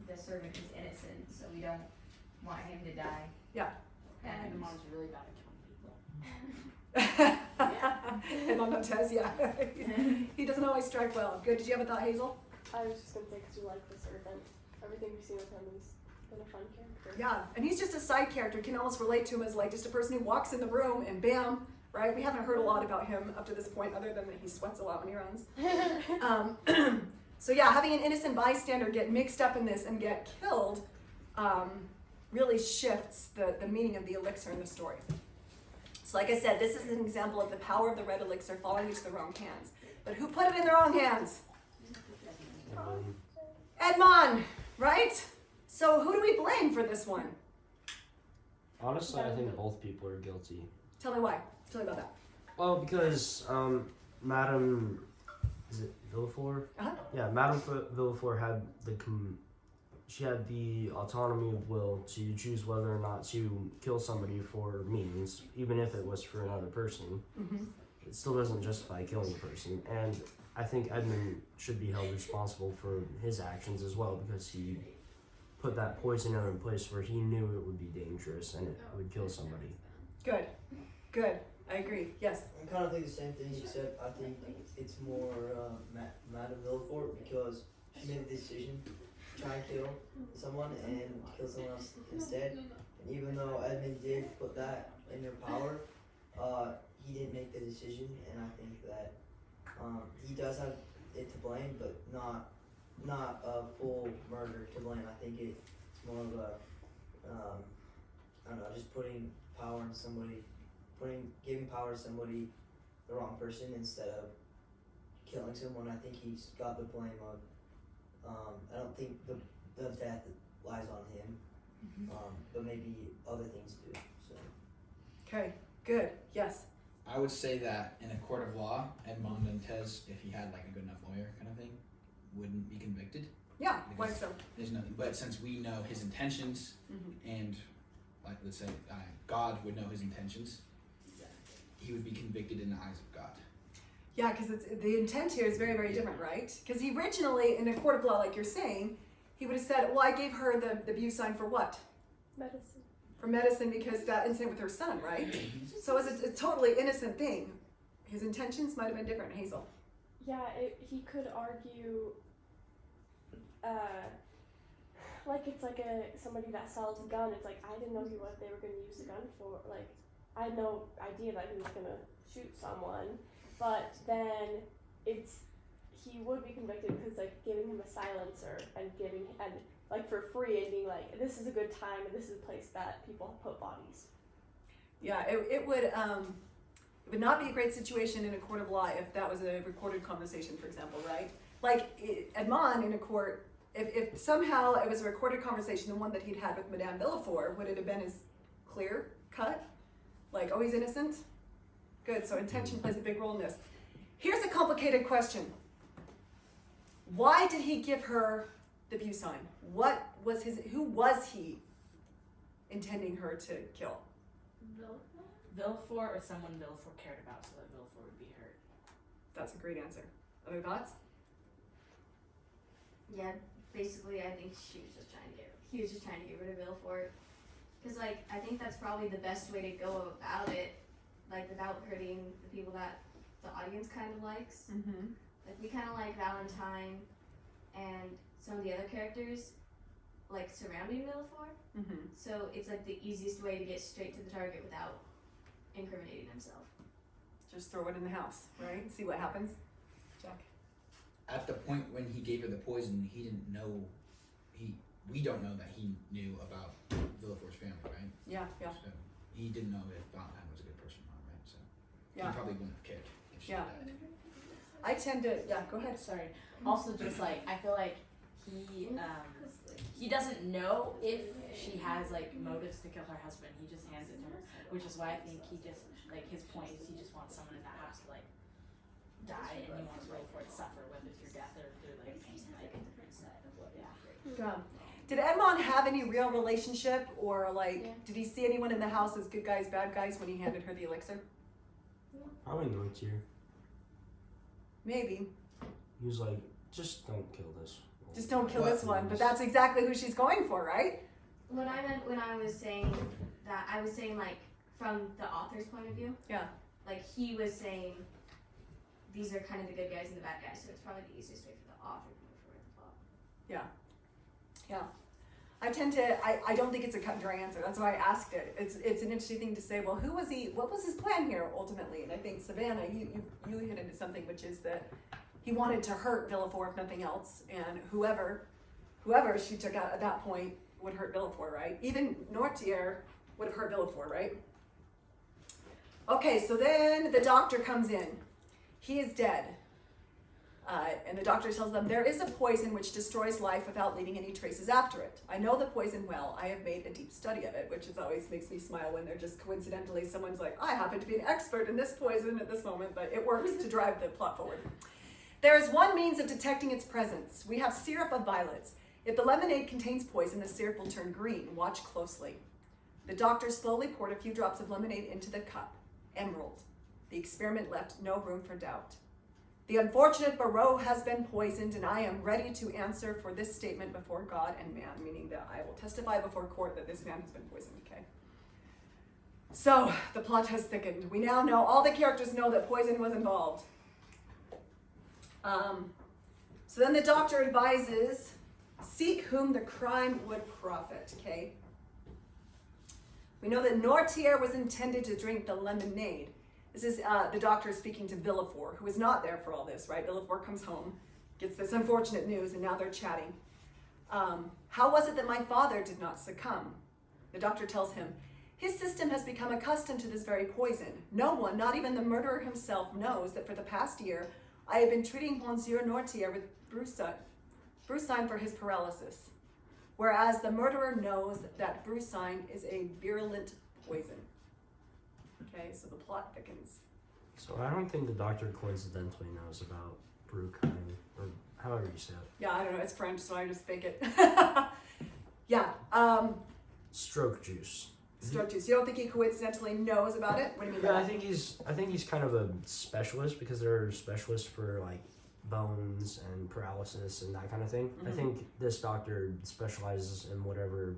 Speaker 6: the servant is innocent, so we don't want him to die.
Speaker 2: Yeah.
Speaker 8: And
Speaker 6: And
Speaker 8: mom's really bad at killing people.
Speaker 2: Edmond Dantes, yeah. He doesn't always strike well. Good. Did you have a thought, Hazel?
Speaker 4: I was just gonna say because we like the servant. Everything we've seen with him has been a fun character.
Speaker 2: Yeah, and he's just a side character. You can almost relate to him as like just a person who walks in the room and bam, right? We haven't heard a lot about him up to this point other than that he sweats a lot when he runs. So yeah, having an innocent bystander get mixed up in this and get killed really shifts the meaning of the elixir in the story. So like I said, this is an example of the power of the red elixir falling into the wrong hands. But who put it in the wrong hands? Edmond, right? So who do we blame for this one?
Speaker 10: Honestly, I think both people are guilty.
Speaker 2: Tell me why. Tell me about that.
Speaker 10: Well, because Madame, is it Villefort?
Speaker 2: Uh-huh.
Speaker 10: Yeah, Madame Villefort had she had the autonomy of will to choose whether or not to kill somebody for means, even if it was for another person.
Speaker 2: Mm-hmm.
Speaker 10: It still doesn't justify killing a person, and I think Edmund should be held responsible for his actions as well, because he put that poison in place where he knew it would be dangerous and it would kill somebody.
Speaker 2: Good. Good. I agree. Yes.
Speaker 7: I kind of think the same thing, except I think it's more Madame Villefort, because she made the decision to try and kill someone and kill someone else instead. And even though Edmund did put that in their power, he didn't make the decision, and I think that he does have it to blame, but not a full murder to blame. I think it's more of a I don't know, just putting power in somebody, giving power to somebody, the wrong person, instead of killing someone. I think he's got the blame of. I don't think the death lies on him, but maybe other things do. So.
Speaker 2: Okay. Good. Yes.
Speaker 9: I would say that in a court of law, Edmond Dantes, if he had like a good enough lawyer kind of thing, wouldn't be convicted.
Speaker 2: Yeah. Why
Speaker 9: Because
Speaker 2: so?
Speaker 9: There's nothing. But since we know his intentions,
Speaker 2: Mm-hmm.
Speaker 9: and like let's say God would know his intentions, he would be convicted in the eyes of God.
Speaker 2: Yeah, because the intent here is very, very different, right? Because he originally, in a court of law, like you're saying, he would have said, well, I gave her the abuse sign for what?
Speaker 4: Medicine.
Speaker 2: For medicine, because that incident with her son, right? So it's a totally innocent thing. His intentions might have been different, Hazel.
Speaker 4: Yeah, he could argue, like it's like somebody that sells a gun. It's like, I didn't know what they were going to use the gun for. Like, I had no idea that he was going to shoot someone. But then he would be convicted because like giving him a silencer and like for free and being like, this is a good time and this is a place that people put bodies.
Speaker 2: Yeah, it would not be a great situation in a court of law if that was a recorded conversation, for example, right? Like Edmond in a court, if somehow it was a recorded conversation, the one that he'd had with Madame Villefort, would it have been as clear cut? Like, oh, he's innocent? Good, so intention plays a big role in this. Here's a complicated question. Why did he give her the view sign? Who was he intending her to kill?
Speaker 3: Villefort or someone Villefort cared about, so that Villefort would be hurt.
Speaker 2: That's a great answer. Other thoughts?
Speaker 6: Yeah, basically, I think he was just trying to get rid of Villefort. Because, like, I think that's probably the best way to go about it, like, without hurting the people that the audience kind of likes.
Speaker 2: Mm-hmm.
Speaker 6: Like, we kind of like Valentine and some of the other characters, like, surrounding Villefort.
Speaker 2: Mm-hmm.
Speaker 6: So it's, like, the easiest way to get straight to the target without incriminating himself.
Speaker 2: Just throw it in the house, right? See what happens. Jack.
Speaker 9: At the point when he gave her the poison, he didn't know. We don't know that he knew about Villefort's family, right?
Speaker 2: Yeah, yeah.
Speaker 9: So he didn't know if Valentine was a good person or not, right? So
Speaker 2: Yeah.
Speaker 9: he probably wouldn't have cared if she
Speaker 2: Yeah.
Speaker 9: died.
Speaker 2: I tend to, yeah, go ahead.
Speaker 3: Sorry. Also, just like I feel like he doesn't know if she has like motives to kill her husband. He just hands it to her, which is why I think he just like his point is he just wants someone in that house to like die, and he wants Villefort to suffer, whether through death or through like
Speaker 2: Yeah. Did Edmond have any real relationship, or like,
Speaker 4: Yeah.
Speaker 2: did he see anyone in the house as good guys, bad guys when he handed her the elixir?
Speaker 10: Probably Noirtier.
Speaker 2: Maybe.
Speaker 10: He was like, just don't kill this.
Speaker 2: Just don't kill
Speaker 10: What
Speaker 2: this one. But
Speaker 10: is-
Speaker 2: that's exactly who she's going for, right?
Speaker 6: What I meant when I was saying that, I was saying, like, from the author's point of view.
Speaker 2: Yeah.
Speaker 6: Like, he was saying these are kind of the good guys and the bad guys, so it's probably the easiest way for the author to move forward the plot.
Speaker 2: Yeah. I tend to, I don't think it's a cut and dry answer. That's why I asked it. It's an interesting thing to say, well, who was he, what was his plan here ultimately? And I think Savannah, you hit into something, which is that he wanted to hurt Villefort if nothing else, and whoever she took out at that point would hurt Villefort, right? Even Noirtier would have hurt Villefort, right? Okay, so then the doctor comes in. He is dead. And the doctor tells them, there is a poison which destroys life without leaving any traces after it. I know the poison well. I have made a deep study of it, which is always makes me smile when they're just coincidentally, someone's like, I happen to be an expert in this poison at this moment, but it works to drive the plot forward. There is one means of detecting its presence. We have syrup of violets. If the lemonade contains poison, the syrup will turn green. Watch closely. The doctor slowly poured a few drops of lemonade into the cup. Emerald. The experiment left no room for doubt. The unfortunate Barreau has been poisoned, and I am ready to answer for this statement before God and man, meaning that I will testify before court that this man has been poisoned, okay? So, the plot has thickened. We now know, all the characters know that poison was involved. So then the doctor advises, seek whom the crime would profit, okay? We know that Noirtier was intended to drink the lemonade. This is the doctor speaking to Villefort, who is not there for all this, right? Villefort comes home, gets this unfortunate news, and now they're chatting. How was it that my father did not succumb? The doctor tells him, his system has become accustomed to this very poison. No one, not even the murderer himself, knows that for the past year, I have been treating Monsieur Noirtier with brucine for his paralysis, whereas the murderer knows that brucine is a virulent poison. Okay, so the plot thickens.
Speaker 10: So I don't think the doctor coincidentally knows about brucine, or however you say it.
Speaker 2: Yeah, I don't know, it's French, so I just fake it. Yeah,
Speaker 10: Stroke juice.
Speaker 2: stroke juice. You don't think he coincidentally knows about it? What do you mean by
Speaker 10: Yeah,
Speaker 2: that?
Speaker 10: I think he's kind of a specialist, because there are specialists for like bones and paralysis and that kind of thing. I
Speaker 2: Mhm.
Speaker 10: think this doctor specializes in whatever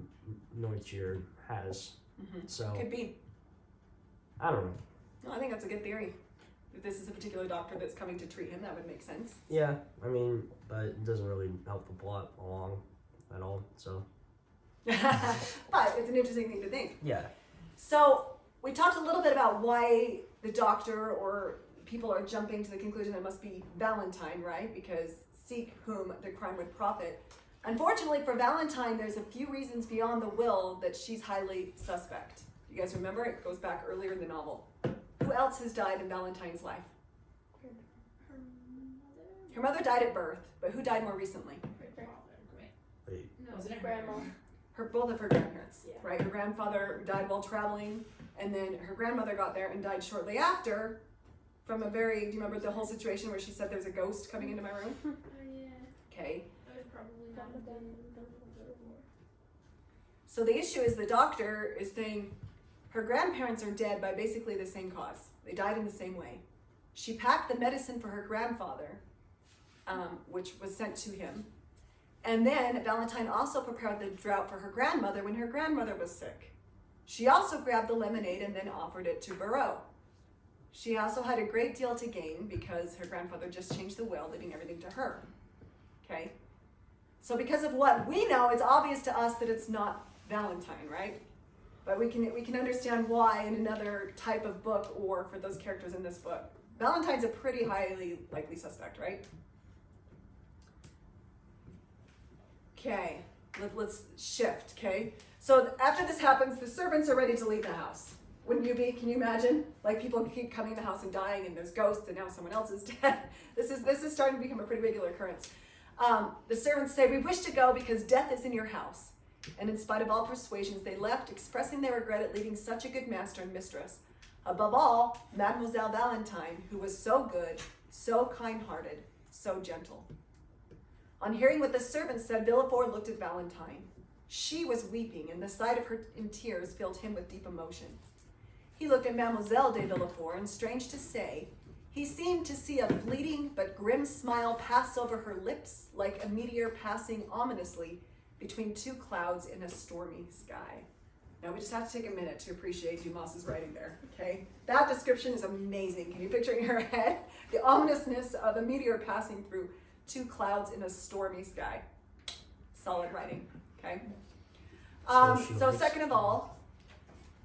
Speaker 10: Noirtier has.
Speaker 2: Mhm.
Speaker 10: So
Speaker 2: Could be.
Speaker 10: I don't know.
Speaker 2: No, I think that's a good theory. If this is a particular doctor that's coming to treat him, that would make sense.
Speaker 10: Yeah, I mean, but it doesn't really help the plot along at all. So
Speaker 2: But it's an interesting thing to think.
Speaker 10: yeah.
Speaker 2: So we talked a little bit about why the doctor or people are jumping to the conclusion that it must be Valentine, right? Because seek whom the crime would profit. Unfortunately for Valentine, there's a few reasons beyond the will that she's highly suspect. You guys remember? It goes back earlier in the novel. Who else has died in Valentine's life? Her mother died at birth, but who died more recently?
Speaker 10: Wait.
Speaker 3: Wasn't it
Speaker 4: Grandma.
Speaker 2: Both of her grandparents,
Speaker 4: Yeah.
Speaker 2: right? Her grandfather died while traveling, and then her grandmother got there and died shortly after from a very, do you remember the whole situation where she said there's a ghost coming into my room?
Speaker 5: Oh yeah.
Speaker 2: Okay.
Speaker 5: That was probably not
Speaker 2: So the issue is the doctor is saying, Her grandparents are dead by basically the same cause. They died in the same way. She packed the medicine for her grandfather, which was sent to him. And then Valentine also prepared the draught for her grandmother when her grandmother was sick. She also grabbed the lemonade and then offered it to Barreau. She also had a great deal to gain because her grandfather just changed the will, leaving everything to her. Okay? So because of what we know, it's obvious to us that it's not Valentine, right? But we can understand why in another type of book or for those characters in this book. Valentine's a pretty highly likely suspect, right? Okay, let's shift, okay? So after this happens, the servants are ready to leave the house. Wouldn't you be? Can you imagine? Like people keep coming to the house and dying and there's ghosts and now someone else is dead. This is starting to become a pretty regular occurrence. The servants say, "We wish to go because death is in your house." And in spite of all persuasions, they left, expressing their regret at leaving such a good master and mistress. Above all, Mademoiselle Valentine, who was so good, so kind-hearted, so gentle. On hearing what the servants said, Villefort looked at Valentine. She was weeping, and the sight of her in tears filled him with deep emotion. He looked at Mademoiselle de Villefort, and strange to say, he seemed to see a fleeting but grim smile pass over her lips like a meteor passing ominously between two clouds in a stormy sky. Now we just have to take a minute to appreciate Dumas's writing there, okay? That description is amazing. Can you picture it in your head? The ominousness of a meteor passing through two clouds in a stormy sky. Solid writing, okay? So second of all,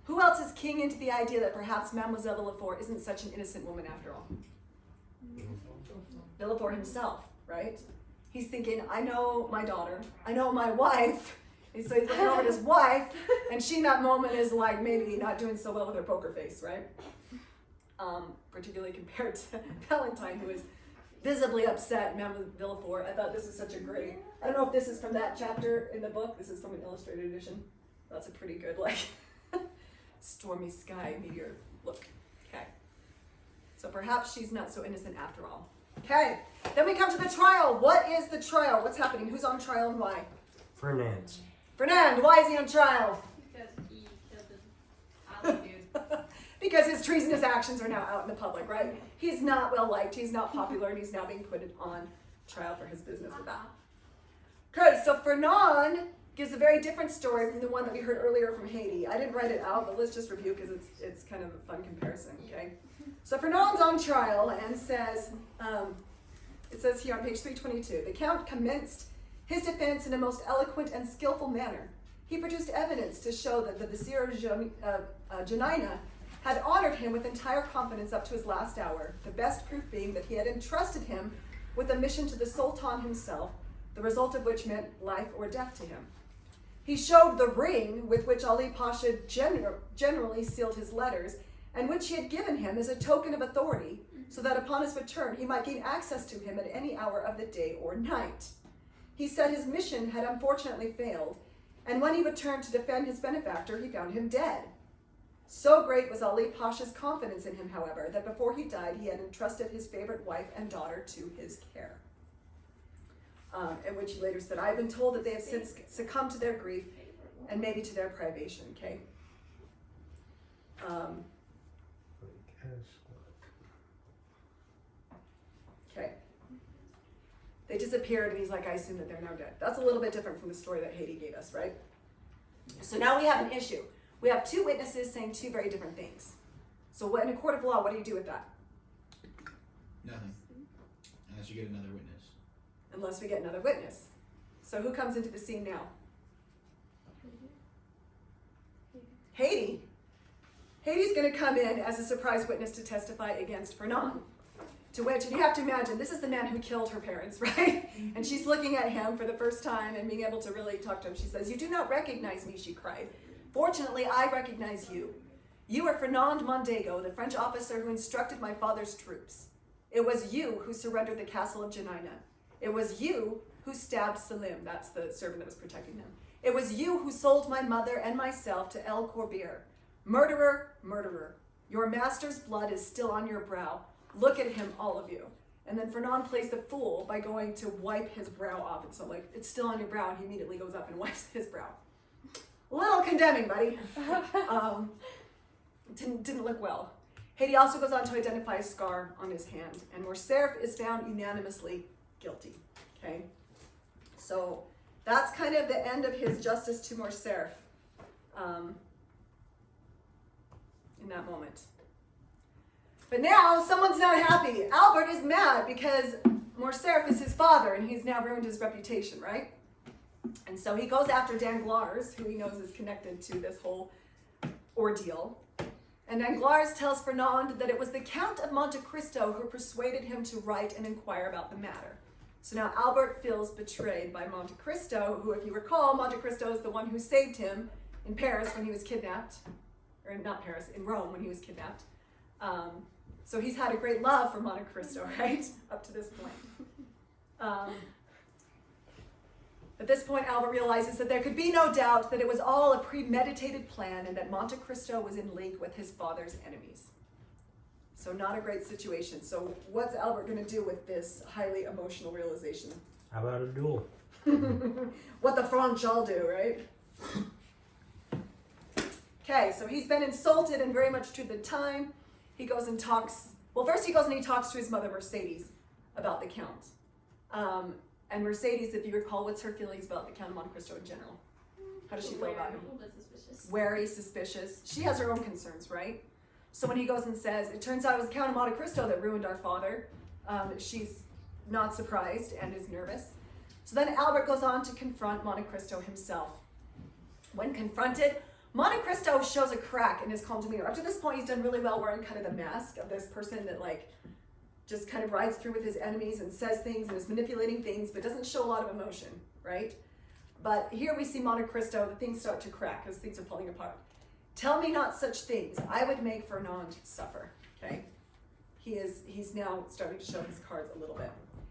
Speaker 2: who else is keying into the idea that perhaps Mademoiselle Villefort isn't such an innocent woman after all? Villefort himself, right? He's thinking, I know my daughter, I know my wife. And so he's looking over at his wife, and she in that moment is like maybe not doing so well with her poker face, right? Particularly compared to Valentine, who is visibly upset. Mademoiselle Villefort, I thought this is such a great, I don't know if this is from that chapter in the book, this is from an illustrated edition. That's a pretty good, like, stormy sky meteor look. Okay. So perhaps she's not so innocent after all. Okay. Then we come to the trial. What is the trial? What's happening? Who's on trial and why?
Speaker 10: Fernand.
Speaker 2: Fernand, why is he on trial?
Speaker 5: Because he killed the other dude.
Speaker 2: Because his treasonous actions are now out in the public, right? He's not well liked, he's not popular, and he's now being put on trial for his business with that. Okay, so Fernand gives a very different story from the one that we heard earlier from Haiti. I didn't write it out, but let's just review because it's kind of a fun comparison, okay? So Fernand's on trial and says, it says here on page 322, the Count commenced his defense in a most eloquent and skillful manner. He produced evidence to show that the Vizier Janina had honored him with entire confidence up to his last hour, the best proof being that he had entrusted him with a mission to the Sultan himself, the result of which meant life or death to him. He showed the ring with which Ali Pasha generally sealed his letters, and which he had given him as a token of authority, so that upon his return he might gain access to him at any hour of the day or night. He said his mission had unfortunately failed, and when he returned to defend his benefactor, he found him dead. So great was Ali Pasha's confidence in him, however, that before he died, he had entrusted his favorite wife and daughter to his care. In which he later said, I have been told that they have since succumbed to their grief and maybe to their privation, okay? Okay. They disappeared, and he's like, I assume that they're now dead. That's a little bit different from the story that Haiti gave us, right? So now we have an issue. We have two witnesses saying two very different things. So what, in a court of law, what do you do with that?
Speaker 9: Nothing. Unless you get another witness.
Speaker 2: Unless we get another witness. So who comes into the scene now? Haiti. Haiti's going to come in as a surprise witness to testify against Fernand. To which, and you have to imagine, this is the man who killed her parents, right? And she's looking at him for the first time and being able to really talk to him. She says, you do not recognize me, she cried. Fortunately, I recognize you. You are Fernand Mondego, the French officer who instructed my father's troops. It was you who surrendered the castle of Janina. It was you who stabbed Salim, that's the servant that was protecting them. It was you who sold my mother and myself to El Corbier. Murderer, murderer. Your master's blood is still on your brow. Look at him, all of you. And then Fernand plays the fool by going to wipe his brow off. And so like, it's still on your brow, and he immediately goes up and wipes his brow. A little condemning, buddy. didn't look well. Haiti also goes on to identify a scar on his hand, and Morcerf is found unanimously guilty. Okay, so that's kind of the end of his justice to Morcerf in that moment. But now someone's not happy. Albert is mad because Morcerf is his father, and he's now ruined his reputation, right? And so he goes after Danglars, who he knows is connected to this whole ordeal. And Danglars tells Fernand that it was the Count of Monte Cristo who persuaded him to write and inquire about the matter. So now Albert feels betrayed by Monte Cristo, who, if you recall, Monte Cristo is the one who saved him in Paris when he was kidnapped. Or not Paris, in Rome when he was kidnapped. So he's had a great love for Monte Cristo, right? Up to this point. At this point, Albert realizes that there could be no doubt that it was all a premeditated plan and that Monte Cristo was in league with his father's enemies. So not a great situation. So what's Albert going to do with this highly emotional realization?
Speaker 10: How about a duel?
Speaker 2: What the French all do, right? Okay, so he's been insulted and very much to the time. He goes and talks, well, first he goes and he talks to his mother, Mercedes, about the Count. And Mercedes, if you recall, what's her feelings about the Count of Monte Cristo in general? How does she feel about him?
Speaker 5: A little bit suspicious.
Speaker 2: Wary, suspicious. She has her own concerns, right? So when he goes and says, it turns out it was the Count of Monte Cristo that ruined our father, she's not surprised and is nervous. So then Albert goes on to confront Monte Cristo himself. When confronted, Monte Cristo shows a crack in his calm demeanor. Up to this point, he's done really well wearing kind of the mask of this person that just kind of rides through with his enemies and says things and is manipulating things, but doesn't show a lot of emotion, right? But here we see Monte Cristo, the things start to crack as things are falling apart. Tell me not such things. I would make Fernand suffer, okay? He's now starting to show his cards a little bit.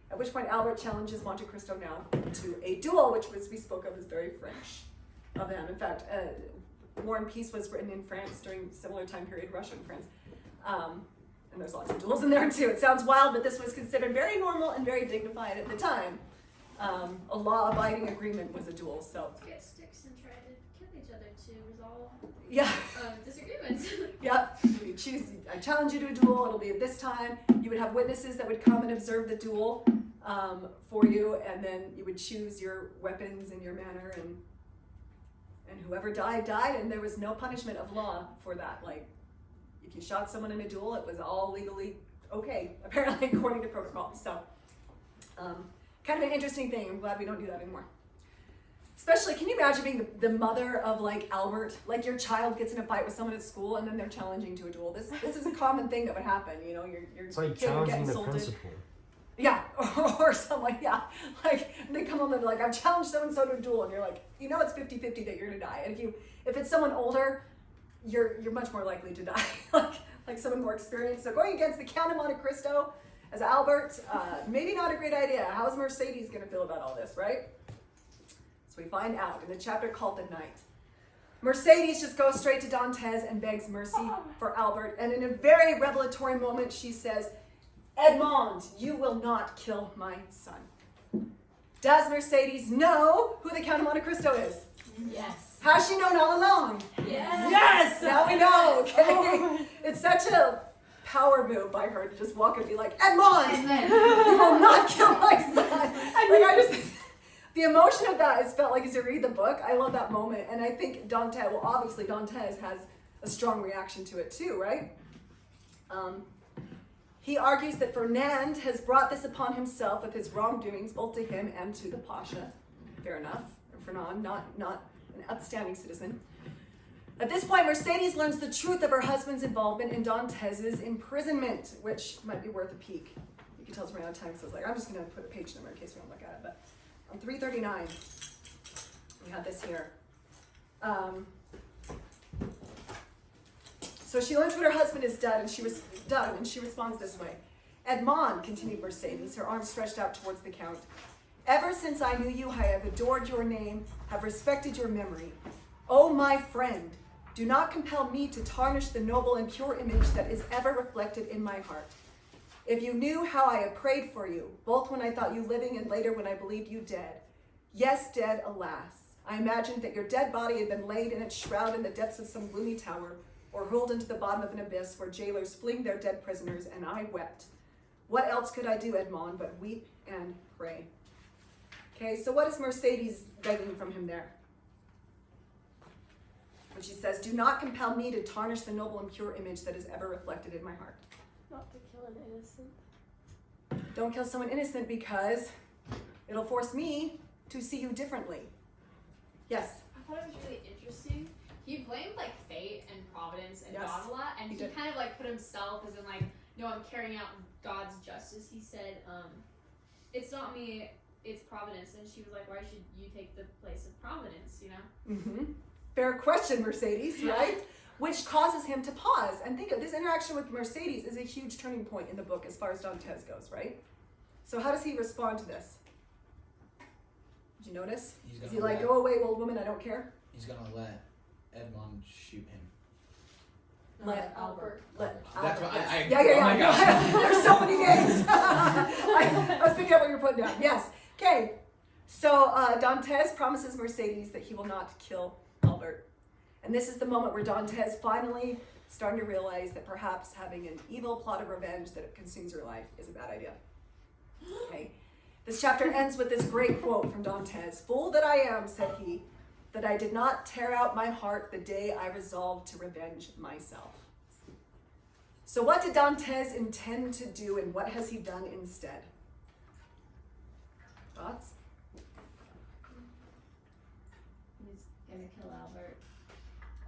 Speaker 2: At which point Albert challenges Monte Cristo now to a duel, which we spoke of as very French of them. In fact, War and Peace was written in France during a similar time period, Russia and France. And there's lots of duels in there too. It sounds wild, but this was considered very normal and very dignified at the time. A law-abiding agreement was a duel, so.
Speaker 5: Get sticks and try to kill each other to resolve
Speaker 2: Yeah.
Speaker 5: disagreements.
Speaker 2: Yeah. You choose, I challenge you to a duel, it'll be at this time. You would have witnesses that would come and observe the duel for you, and then you would choose your weapons and your manner, and whoever died, and there was no punishment of law for that. Like, if you shot someone in a duel, it was all legally okay, apparently, according to protocol. So, kind of an interesting thing. I'm glad we don't do that anymore. Especially, can you imagine being the mother of Albert? Like, your child gets in a fight with someone at school and then they're challenging to a duel. This is a common thing that would happen, you know, your
Speaker 10: It's like
Speaker 2: kid would get
Speaker 10: challenging the
Speaker 2: insulted.
Speaker 10: principal.
Speaker 2: Yeah, or something, yeah. Like, they come home and they're like, I've challenged so-and-so to a duel, and you're like, you know it's 50-50 that you're gonna die. And if it's someone older, you're much more likely to die, like someone more experienced. So going against the Count of Monte Cristo as Albert, maybe not a great idea. How's Mercedes gonna feel about all this, right? So we find out in the chapter called The Night. Mercedes just goes straight to Dantes and begs mercy for Albert, and in a very revelatory moment, she says, Edmond, you will not kill my son. Does Mercedes know who the Count of Monte Cristo is?
Speaker 3: Yes.
Speaker 2: Has she known all along?
Speaker 3: Yes.
Speaker 2: Yes! Now we know, okay? It's such a power move by her to just walk and be like, Edmond, you will not kill my son. The emotion of that is felt like as you read the book. I love that moment. And I think obviously Dantes has a strong reaction to it too, right? He argues that Fernand has brought this upon himself with his wrongdoings, both to him and to the Pasha. Fair enough. Fernand, not an upstanding citizen. At this point, Mercedes learns the truth of her husband's involvement in Dantes' imprisonment, which might be worth a peek. You can tell it's running out of time, so I was like, I'm just going to put a page number in case we don't look at it. But on 339, we have this here. So she learns when her husband is dead, and she responds this way. Edmond, continued Mercedes, her arms stretched out towards the Count. Ever since I knew you, I have adored your name, have respected your memory. Oh, my friend, do not compel me to tarnish the noble and pure image that is ever reflected in my heart. If you knew how I have prayed for you, both when I thought you living and later when I believed you dead. Yes, dead, alas. I imagined that your dead body had been laid in its shroud in the depths of some gloomy tower, or hurled into the bottom of an abyss where jailers fling their dead prisoners, and I wept. What else could I do, Edmond, but weep and pray? Okay, so what is Mercedes begging from him there? When she says, do not compel me to tarnish the noble and pure image that is ever reflected in my heart.
Speaker 4: Not to kill an innocent.
Speaker 2: Don't kill someone innocent because it'll force me to see you differently. Yes?
Speaker 5: I thought it was really interesting. He blamed like fate and providence and
Speaker 2: Yes,
Speaker 5: God a lot, and
Speaker 2: he
Speaker 5: he
Speaker 2: did.
Speaker 5: kind of like put himself as in like, no, I'm carrying out God's justice. He said, it's not me, it's providence. And she was like, why should you take the place of providence, you know?
Speaker 2: Mm-hmm. Fair question, Mercedes, right? Which causes him to pause and think of this interaction with Mercedes is a huge turning point in the book as far as Dantes goes, right? So how does he respond to this? Did you notice? Is he like, go away, old woman, I don't care?
Speaker 9: He's gonna let Edmond shoot him.
Speaker 2: Let
Speaker 4: Albert.
Speaker 2: Let
Speaker 9: That's
Speaker 2: Albert,
Speaker 9: what
Speaker 2: yes.
Speaker 9: I
Speaker 2: Yeah.
Speaker 9: oh my gosh.
Speaker 2: There's so many names. I was picking up what you're putting down. Yes. Okay. So Dantes promises Mercedes that he will not kill Albert. And this is the moment where Dantes finally starting to realize that perhaps having an evil plot of revenge that consumes her life is a bad idea. Okay. This chapter ends with this great quote from Dantes. Fool that I am, said he, that I did not tear out my heart the day I resolved to revenge myself. So what did Dantes intend to do, and what has he done instead? Thoughts?
Speaker 6: He's gonna kill Albert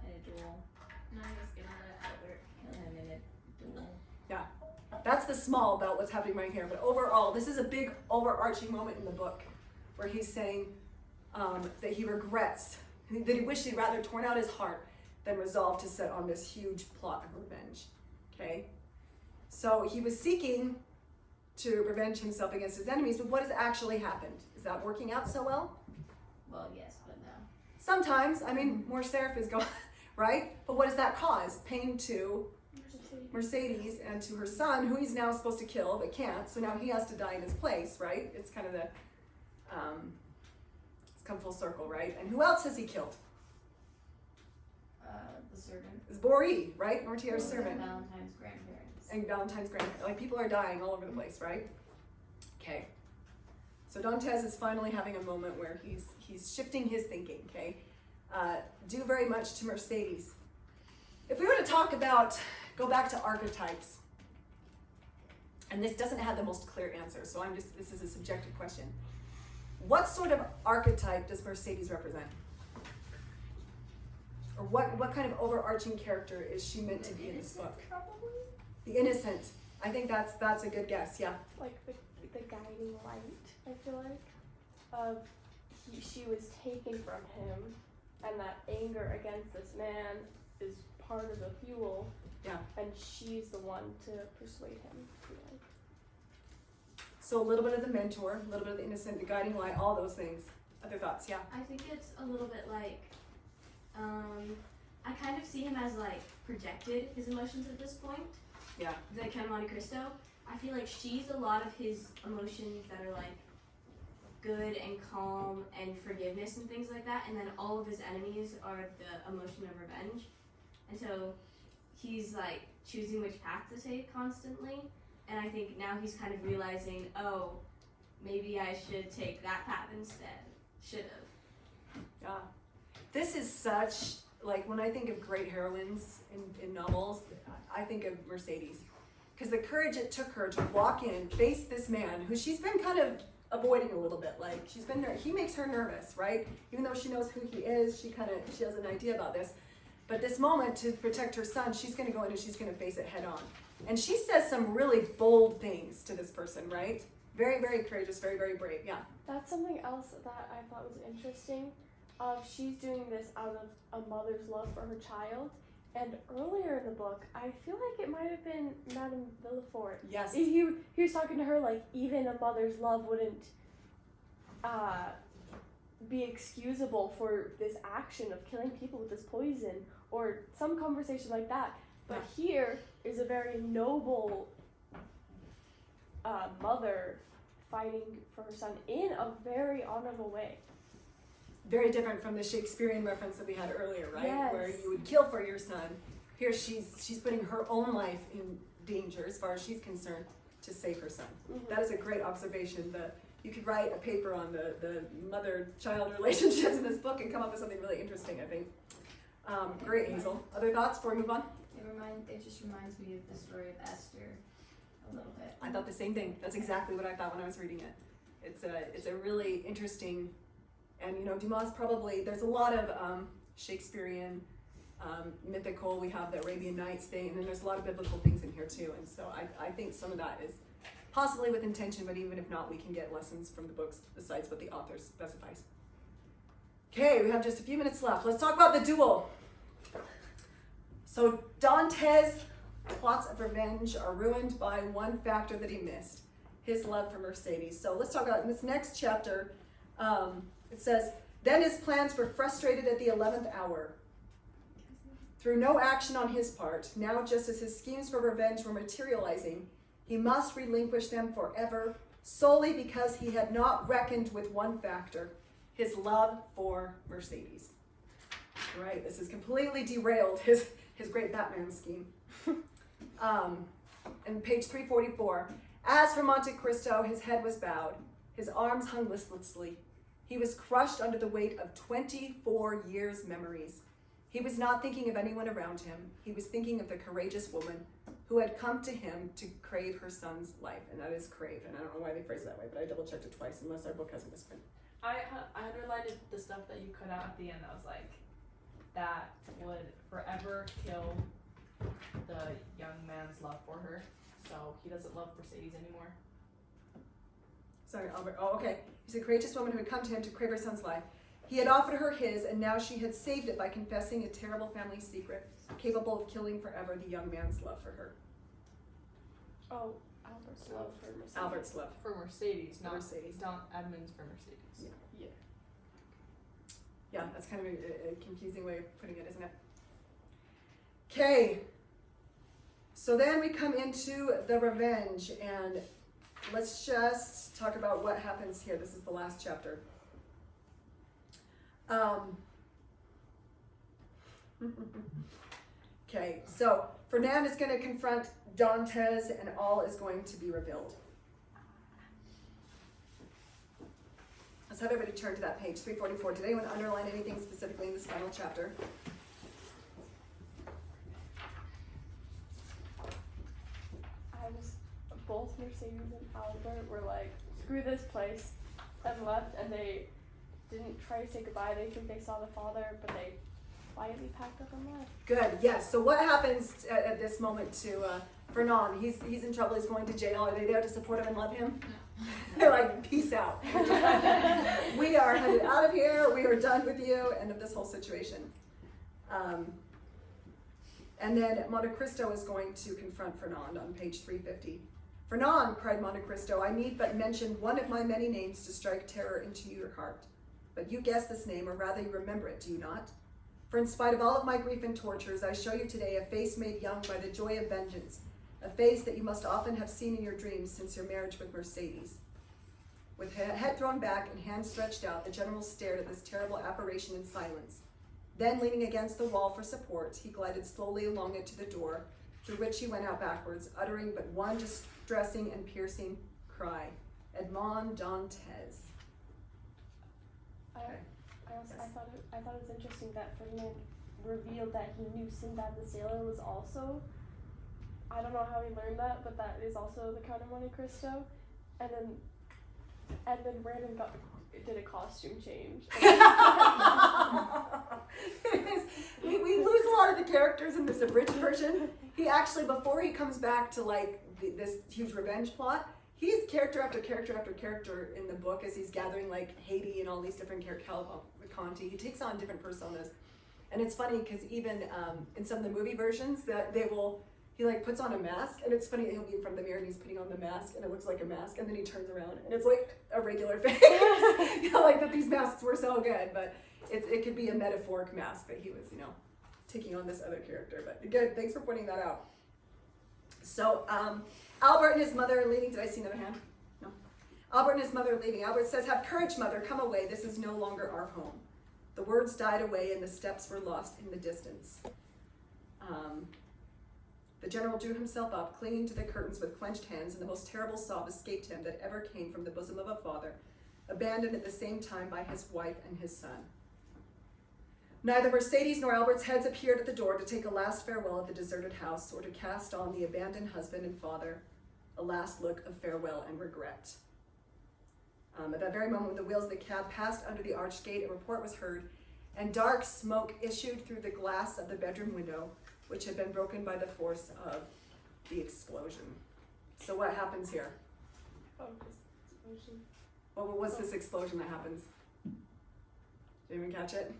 Speaker 6: in a duel.
Speaker 5: And I'm just gonna let Albert.
Speaker 6: Kill him in a duel.
Speaker 2: That's the small about what's happening right here. But overall, this is a big overarching moment in the book where he's saying that he regrets, that he wished he'd rather torn out his heart than resolved to set on this huge plot of revenge. Okay? So he was seeking to revenge himself against his enemies, but what has actually happened? Is that working out so well?
Speaker 6: Well, yes, but no.
Speaker 2: Sometimes. I mean, more Seraph is going, right? But what does that cause? Pain to Mercedes and to her son, who he's now supposed to kill but can't, so now he has to die in his place, right? It's kind of the, it's come full circle, right? And who else has he killed?
Speaker 6: The servant.
Speaker 2: It's Bori, right? Mortier's servant.
Speaker 6: Valentine's grandparents.
Speaker 2: And Valentine's grandparents. Like, people are dying all over the place, right? Okay. So Dantes is finally having a moment where he's shifting his thinking, okay? Due very much to Mercedes. If we were to talk about, go back to archetypes, and this doesn't have the most clear answer, so this is a subjective question. What sort of archetype does Mercedes represent? Or what kind of overarching character is she meant to be in this book?
Speaker 4: Probably.
Speaker 2: The innocent. I think that's a good guess, yeah.
Speaker 4: Like the guiding light, I feel like. She was taken from him, and that anger against this man is part of the fuel.
Speaker 2: Yeah.
Speaker 4: And she's the one to persuade him. Yeah.
Speaker 2: So a little bit of the mentor, a little bit of the innocent, the guiding light, all those things. Other thoughts, yeah.
Speaker 6: I think it's a little bit like, I kind of see him as like projected his emotions at this point.
Speaker 2: Yeah.
Speaker 6: The Count of Monte Cristo. I feel like she's a lot of his emotions that are like good and calm and forgiveness and things like that, and then all of his enemies are the emotion of revenge. And so he's like choosing which path to take constantly, and I think now he's kind of realizing, oh, maybe I should take that path instead. Should have.
Speaker 2: Yeah. This is such, like, when I think of great heroines in novels, I think of Mercedes. Because the courage it took her to walk in, face this man who she's been kind of avoiding a little bit. Like, he makes her nervous, right? Even though she knows who he is, she has an idea about this. But this moment, to protect her son, she's going to go in and she's going to face it head on. And she says some really bold things to this person, right? Very, very courageous, very, very brave, yeah.
Speaker 4: That's something else that I thought was interesting. She's doing this out of a mother's love for her child. And earlier in the book, I feel like it might have been Madame Villefort.
Speaker 2: Yes.
Speaker 4: He was talking to her like even a mother's love wouldn't be excusable for this action of killing people with this poison, or some conversation like that. But here is a very noble mother fighting for her son in a very honorable way.
Speaker 2: Very different from the Shakespearean reference that we had earlier, right?
Speaker 4: Yes.
Speaker 2: Where you would kill for your son. here she's putting her own life in danger as far as she's concerned to save her son. That is a great observation. You could write a paper on the mother-child relationships in this book and come up with something really interesting, I think. Great, Hazel. Other thoughts before we move on?
Speaker 6: It just reminds me of the story of Esther a little bit.
Speaker 2: I thought the same thing. That's exactly what I thought when I was reading it. It's a really interesting, and Dumas probably, there's a lot of Shakespearean, mythical, we have the Arabian Nights thing, and then there's a lot of biblical things in here too, and so I think some of that is possibly with intention, but even if not, we can get lessons from the books besides what the author specifies. Okay, we have just a few minutes left. Let's talk about the duel. So Dante's plots of revenge are ruined by one factor that he missed, his love for Mercedes. So let's talk about in this next chapter. It says, then his plans were frustrated at the 11th hour. Through no action on his part, now just as his schemes for revenge were materializing, he must relinquish them forever, solely because he had not reckoned with one factor, his love for Mercedes. Right, this has completely derailed his great Batman scheme. And page 344, as for Monte Cristo, his head was bowed, his arms hung listlessly. He was crushed under the weight of 24 years' memories. He was not thinking of anyone around him. He was thinking of the courageous woman who had come to him to crave her son's life, and that is crave. And I don't know why they phrase it that way, but I double-checked it twice, unless our book has a misprint.
Speaker 3: I underlined the stuff that you cut out at the end. I was like, that would forever kill the young man's love for her. So he doesn't love Mercedes anymore.
Speaker 2: Sorry, Albert. Oh, okay. He's a courageous woman who had come to him to crave her son's life. He had offered her his, and now she had saved it by confessing a terrible family secret, capable of killing forever the young man's love for her.
Speaker 4: Oh, Albert's love for Mercedes.
Speaker 2: Albert's love.
Speaker 3: For Mercedes, not
Speaker 2: Mercedes.
Speaker 3: Don Edmonds for Mercedes.
Speaker 4: Yeah.
Speaker 2: Yeah, that's kind of a confusing way of putting it, isn't it? Okay. So then we come into the revenge, and let's just talk about what happens here. This is the last chapter. Okay, so Fernand is going to confront Dantes, and all is going to be revealed. Let's have everybody turn to that page, 344. Did anyone underline anything specifically in this final chapter?
Speaker 4: Both Mercedes and Albert were like, screw this place, and left, and they didn't try to say goodbye. They think they saw the father, but they quietly packed up and left.
Speaker 2: Good, yes. So what happens at this moment to Fernand? He's in trouble, he's going to jail. Are they there to support him and love him? No. They're like, peace out. We are headed out of here, we are done with you, end of this whole situation. And then Monte Cristo is going to confront Fernand on page 350. Fernand, cried Monte Cristo, I need but mention one of my many names to strike terror into your heart. But you guess this name, or rather you remember it, do you not? For in spite of all of my grief and tortures, I show you today a face made young by the joy of vengeance, a face that you must often have seen in your dreams since your marriage with Mercedes. With head thrown back and hands stretched out, the general stared at this terrible apparition in silence. Then, leaning against the wall for support, he glided slowly along it to the door, through which he went out backwards, uttering but one distressing and piercing cry, Edmond Dantes.
Speaker 4: I thought it was interesting that Ferdinand revealed that he knew Sinbad the Sailor was also, I don't know how he learned that, but that is also the Count of Monte Cristo. And then Edmund Brandon did a costume change.
Speaker 2: we lose a lot of the characters in this abridged version. He actually, before he comes back to like this huge revenge plot, he's character after character after character in the book as he's gathering like Haiti and all these different characters, Conti. He takes on different personas. And it's funny because even in some of the movie versions that he like puts on a mask, and it's funny, he'll be in front of the mirror and he's putting on the mask and it looks like a mask, and then he turns around and it's like a regular face. Like that these masks were so good, but it could be a metaphoric mask, but he was, taking on this other character. But good, thanks for pointing that out. So Albert and his mother are leaving. Did I see another hand? No. Albert and his mother are leaving. Albert says, have courage, mother, come away. This is no longer our home. The words died away and the steps were lost in the distance. The general drew himself up, clinging to the curtains with clenched hands, and the most terrible sob escaped him that ever came from the bosom of a father, abandoned at the same time by his wife and his son. Neither Mercedes nor Albert's heads appeared at the door to take a last farewell of the deserted house, or to cast on the abandoned husband and father a last look of farewell and regret. At that very moment when the wheels of the cab passed under the arched gate, a report was heard, and dark smoke issued through the glass of the bedroom window, which had been broken by the force of the explosion. So what happens here?
Speaker 4: Oh, this explosion.
Speaker 2: Well, what's this explosion that happens? Did you even catch it?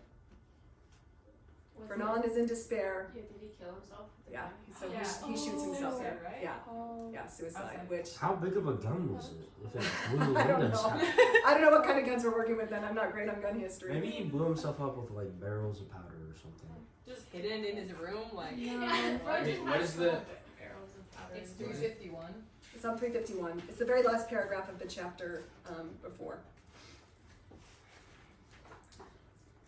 Speaker 2: Fernand is in despair.
Speaker 5: Yeah, did he kill himself?
Speaker 2: Yeah, so
Speaker 3: Yeah.
Speaker 2: he shoots himself.
Speaker 3: Suicide, right?
Speaker 2: Yeah,
Speaker 4: Oh.
Speaker 2: yeah, suicide.
Speaker 3: Okay.
Speaker 2: Which
Speaker 10: How big of a gun was it? If it blew the
Speaker 2: I don't
Speaker 10: windows
Speaker 2: know.
Speaker 10: out?
Speaker 2: I don't know what kind of guns we're working with. Then I'm not great on gun history.
Speaker 10: Maybe he blew himself up with like barrels of powder or something.
Speaker 8: Just hidden in his room, like.
Speaker 5: Yeah,
Speaker 9: Wait, what is the?
Speaker 3: Barrels of powder.
Speaker 8: It's
Speaker 3: and-
Speaker 8: 351.
Speaker 2: It's on 351. It's the very last paragraph of the chapter before.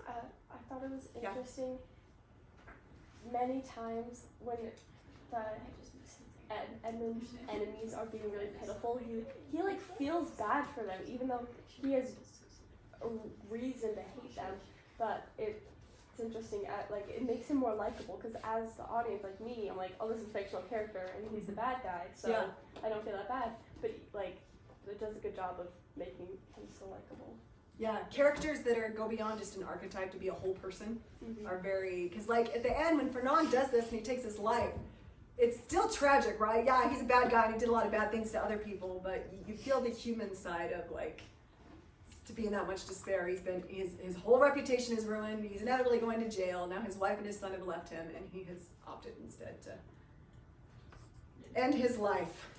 Speaker 4: I thought it was
Speaker 2: Yeah.
Speaker 4: interesting. Many times when the Edmund's enemies are being really pitiful, he like feels bad for them, even though he has a reason to hate them. But it's interesting. It makes him more likable because as the audience, like me, I'm like, oh, this is a fictional character and he's the bad guy, so
Speaker 2: Yeah.
Speaker 4: I don't feel that bad. But like, it does a good job of making him so likable.
Speaker 2: Yeah, characters that go beyond just an archetype to be a whole person are very, because like at the end when Fernand does this and he takes his life, it's still tragic, right? Yeah, he's a bad guy and he did a lot of bad things to other people, but you feel the human side of like, to be in that much despair. His whole reputation is ruined. He's inevitably going to jail. Now his wife and his son have left him, and he has opted instead to end his life.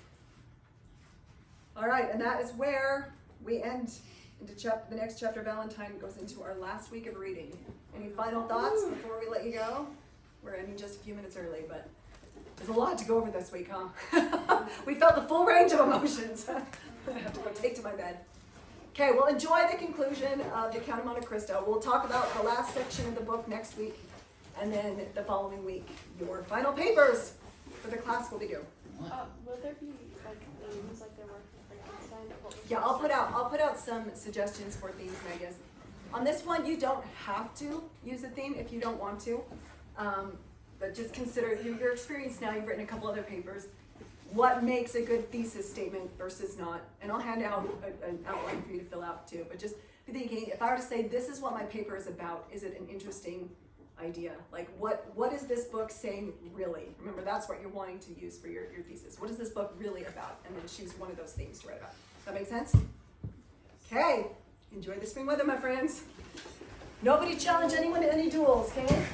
Speaker 2: All right, and that is where we end into the next chapter. Valentine goes into our last week of reading. Any final thoughts before we let you go? We're ending just a few minutes early, but there's a lot to go over this week, huh? We felt the full range of emotions. I have to go take to my bed. Okay, well, enjoy the conclusion of the Count of Monte Cristo. We'll talk about the last section of the book next week, and then the following week, your final papers for the class will be due.
Speaker 4: Will there be like themes like there were for Frankenstein? What was
Speaker 2: Yeah,
Speaker 4: the-
Speaker 2: I'll put out some suggestions for themes, Megas. On this one, you don't have to use a theme if you don't want to, but just consider your experience now. You've written a couple other papers. What makes a good thesis statement versus not? And I'll hand out an outline for you to fill out too. But just be thinking, if I were to say, this is what my paper is about, is it an interesting idea? Like, what is this book saying really? Remember, that's what you're wanting to use for your thesis. What is this book really about? And then choose one of those themes to write about. Does that make sense? Okay. Enjoy the spring weather, my friends. Nobody challenge anyone to any duels, okay?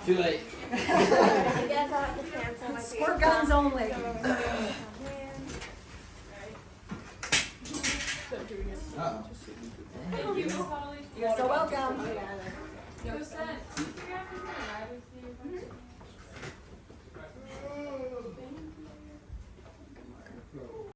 Speaker 9: Too late.
Speaker 6: I guess I'll have to cancel my
Speaker 2: Squirt guns only.
Speaker 9: Uh-oh.
Speaker 5: Thank you, Miss Holly.
Speaker 2: You're so welcome.
Speaker 5: Go send. Figure out if you can ride with you.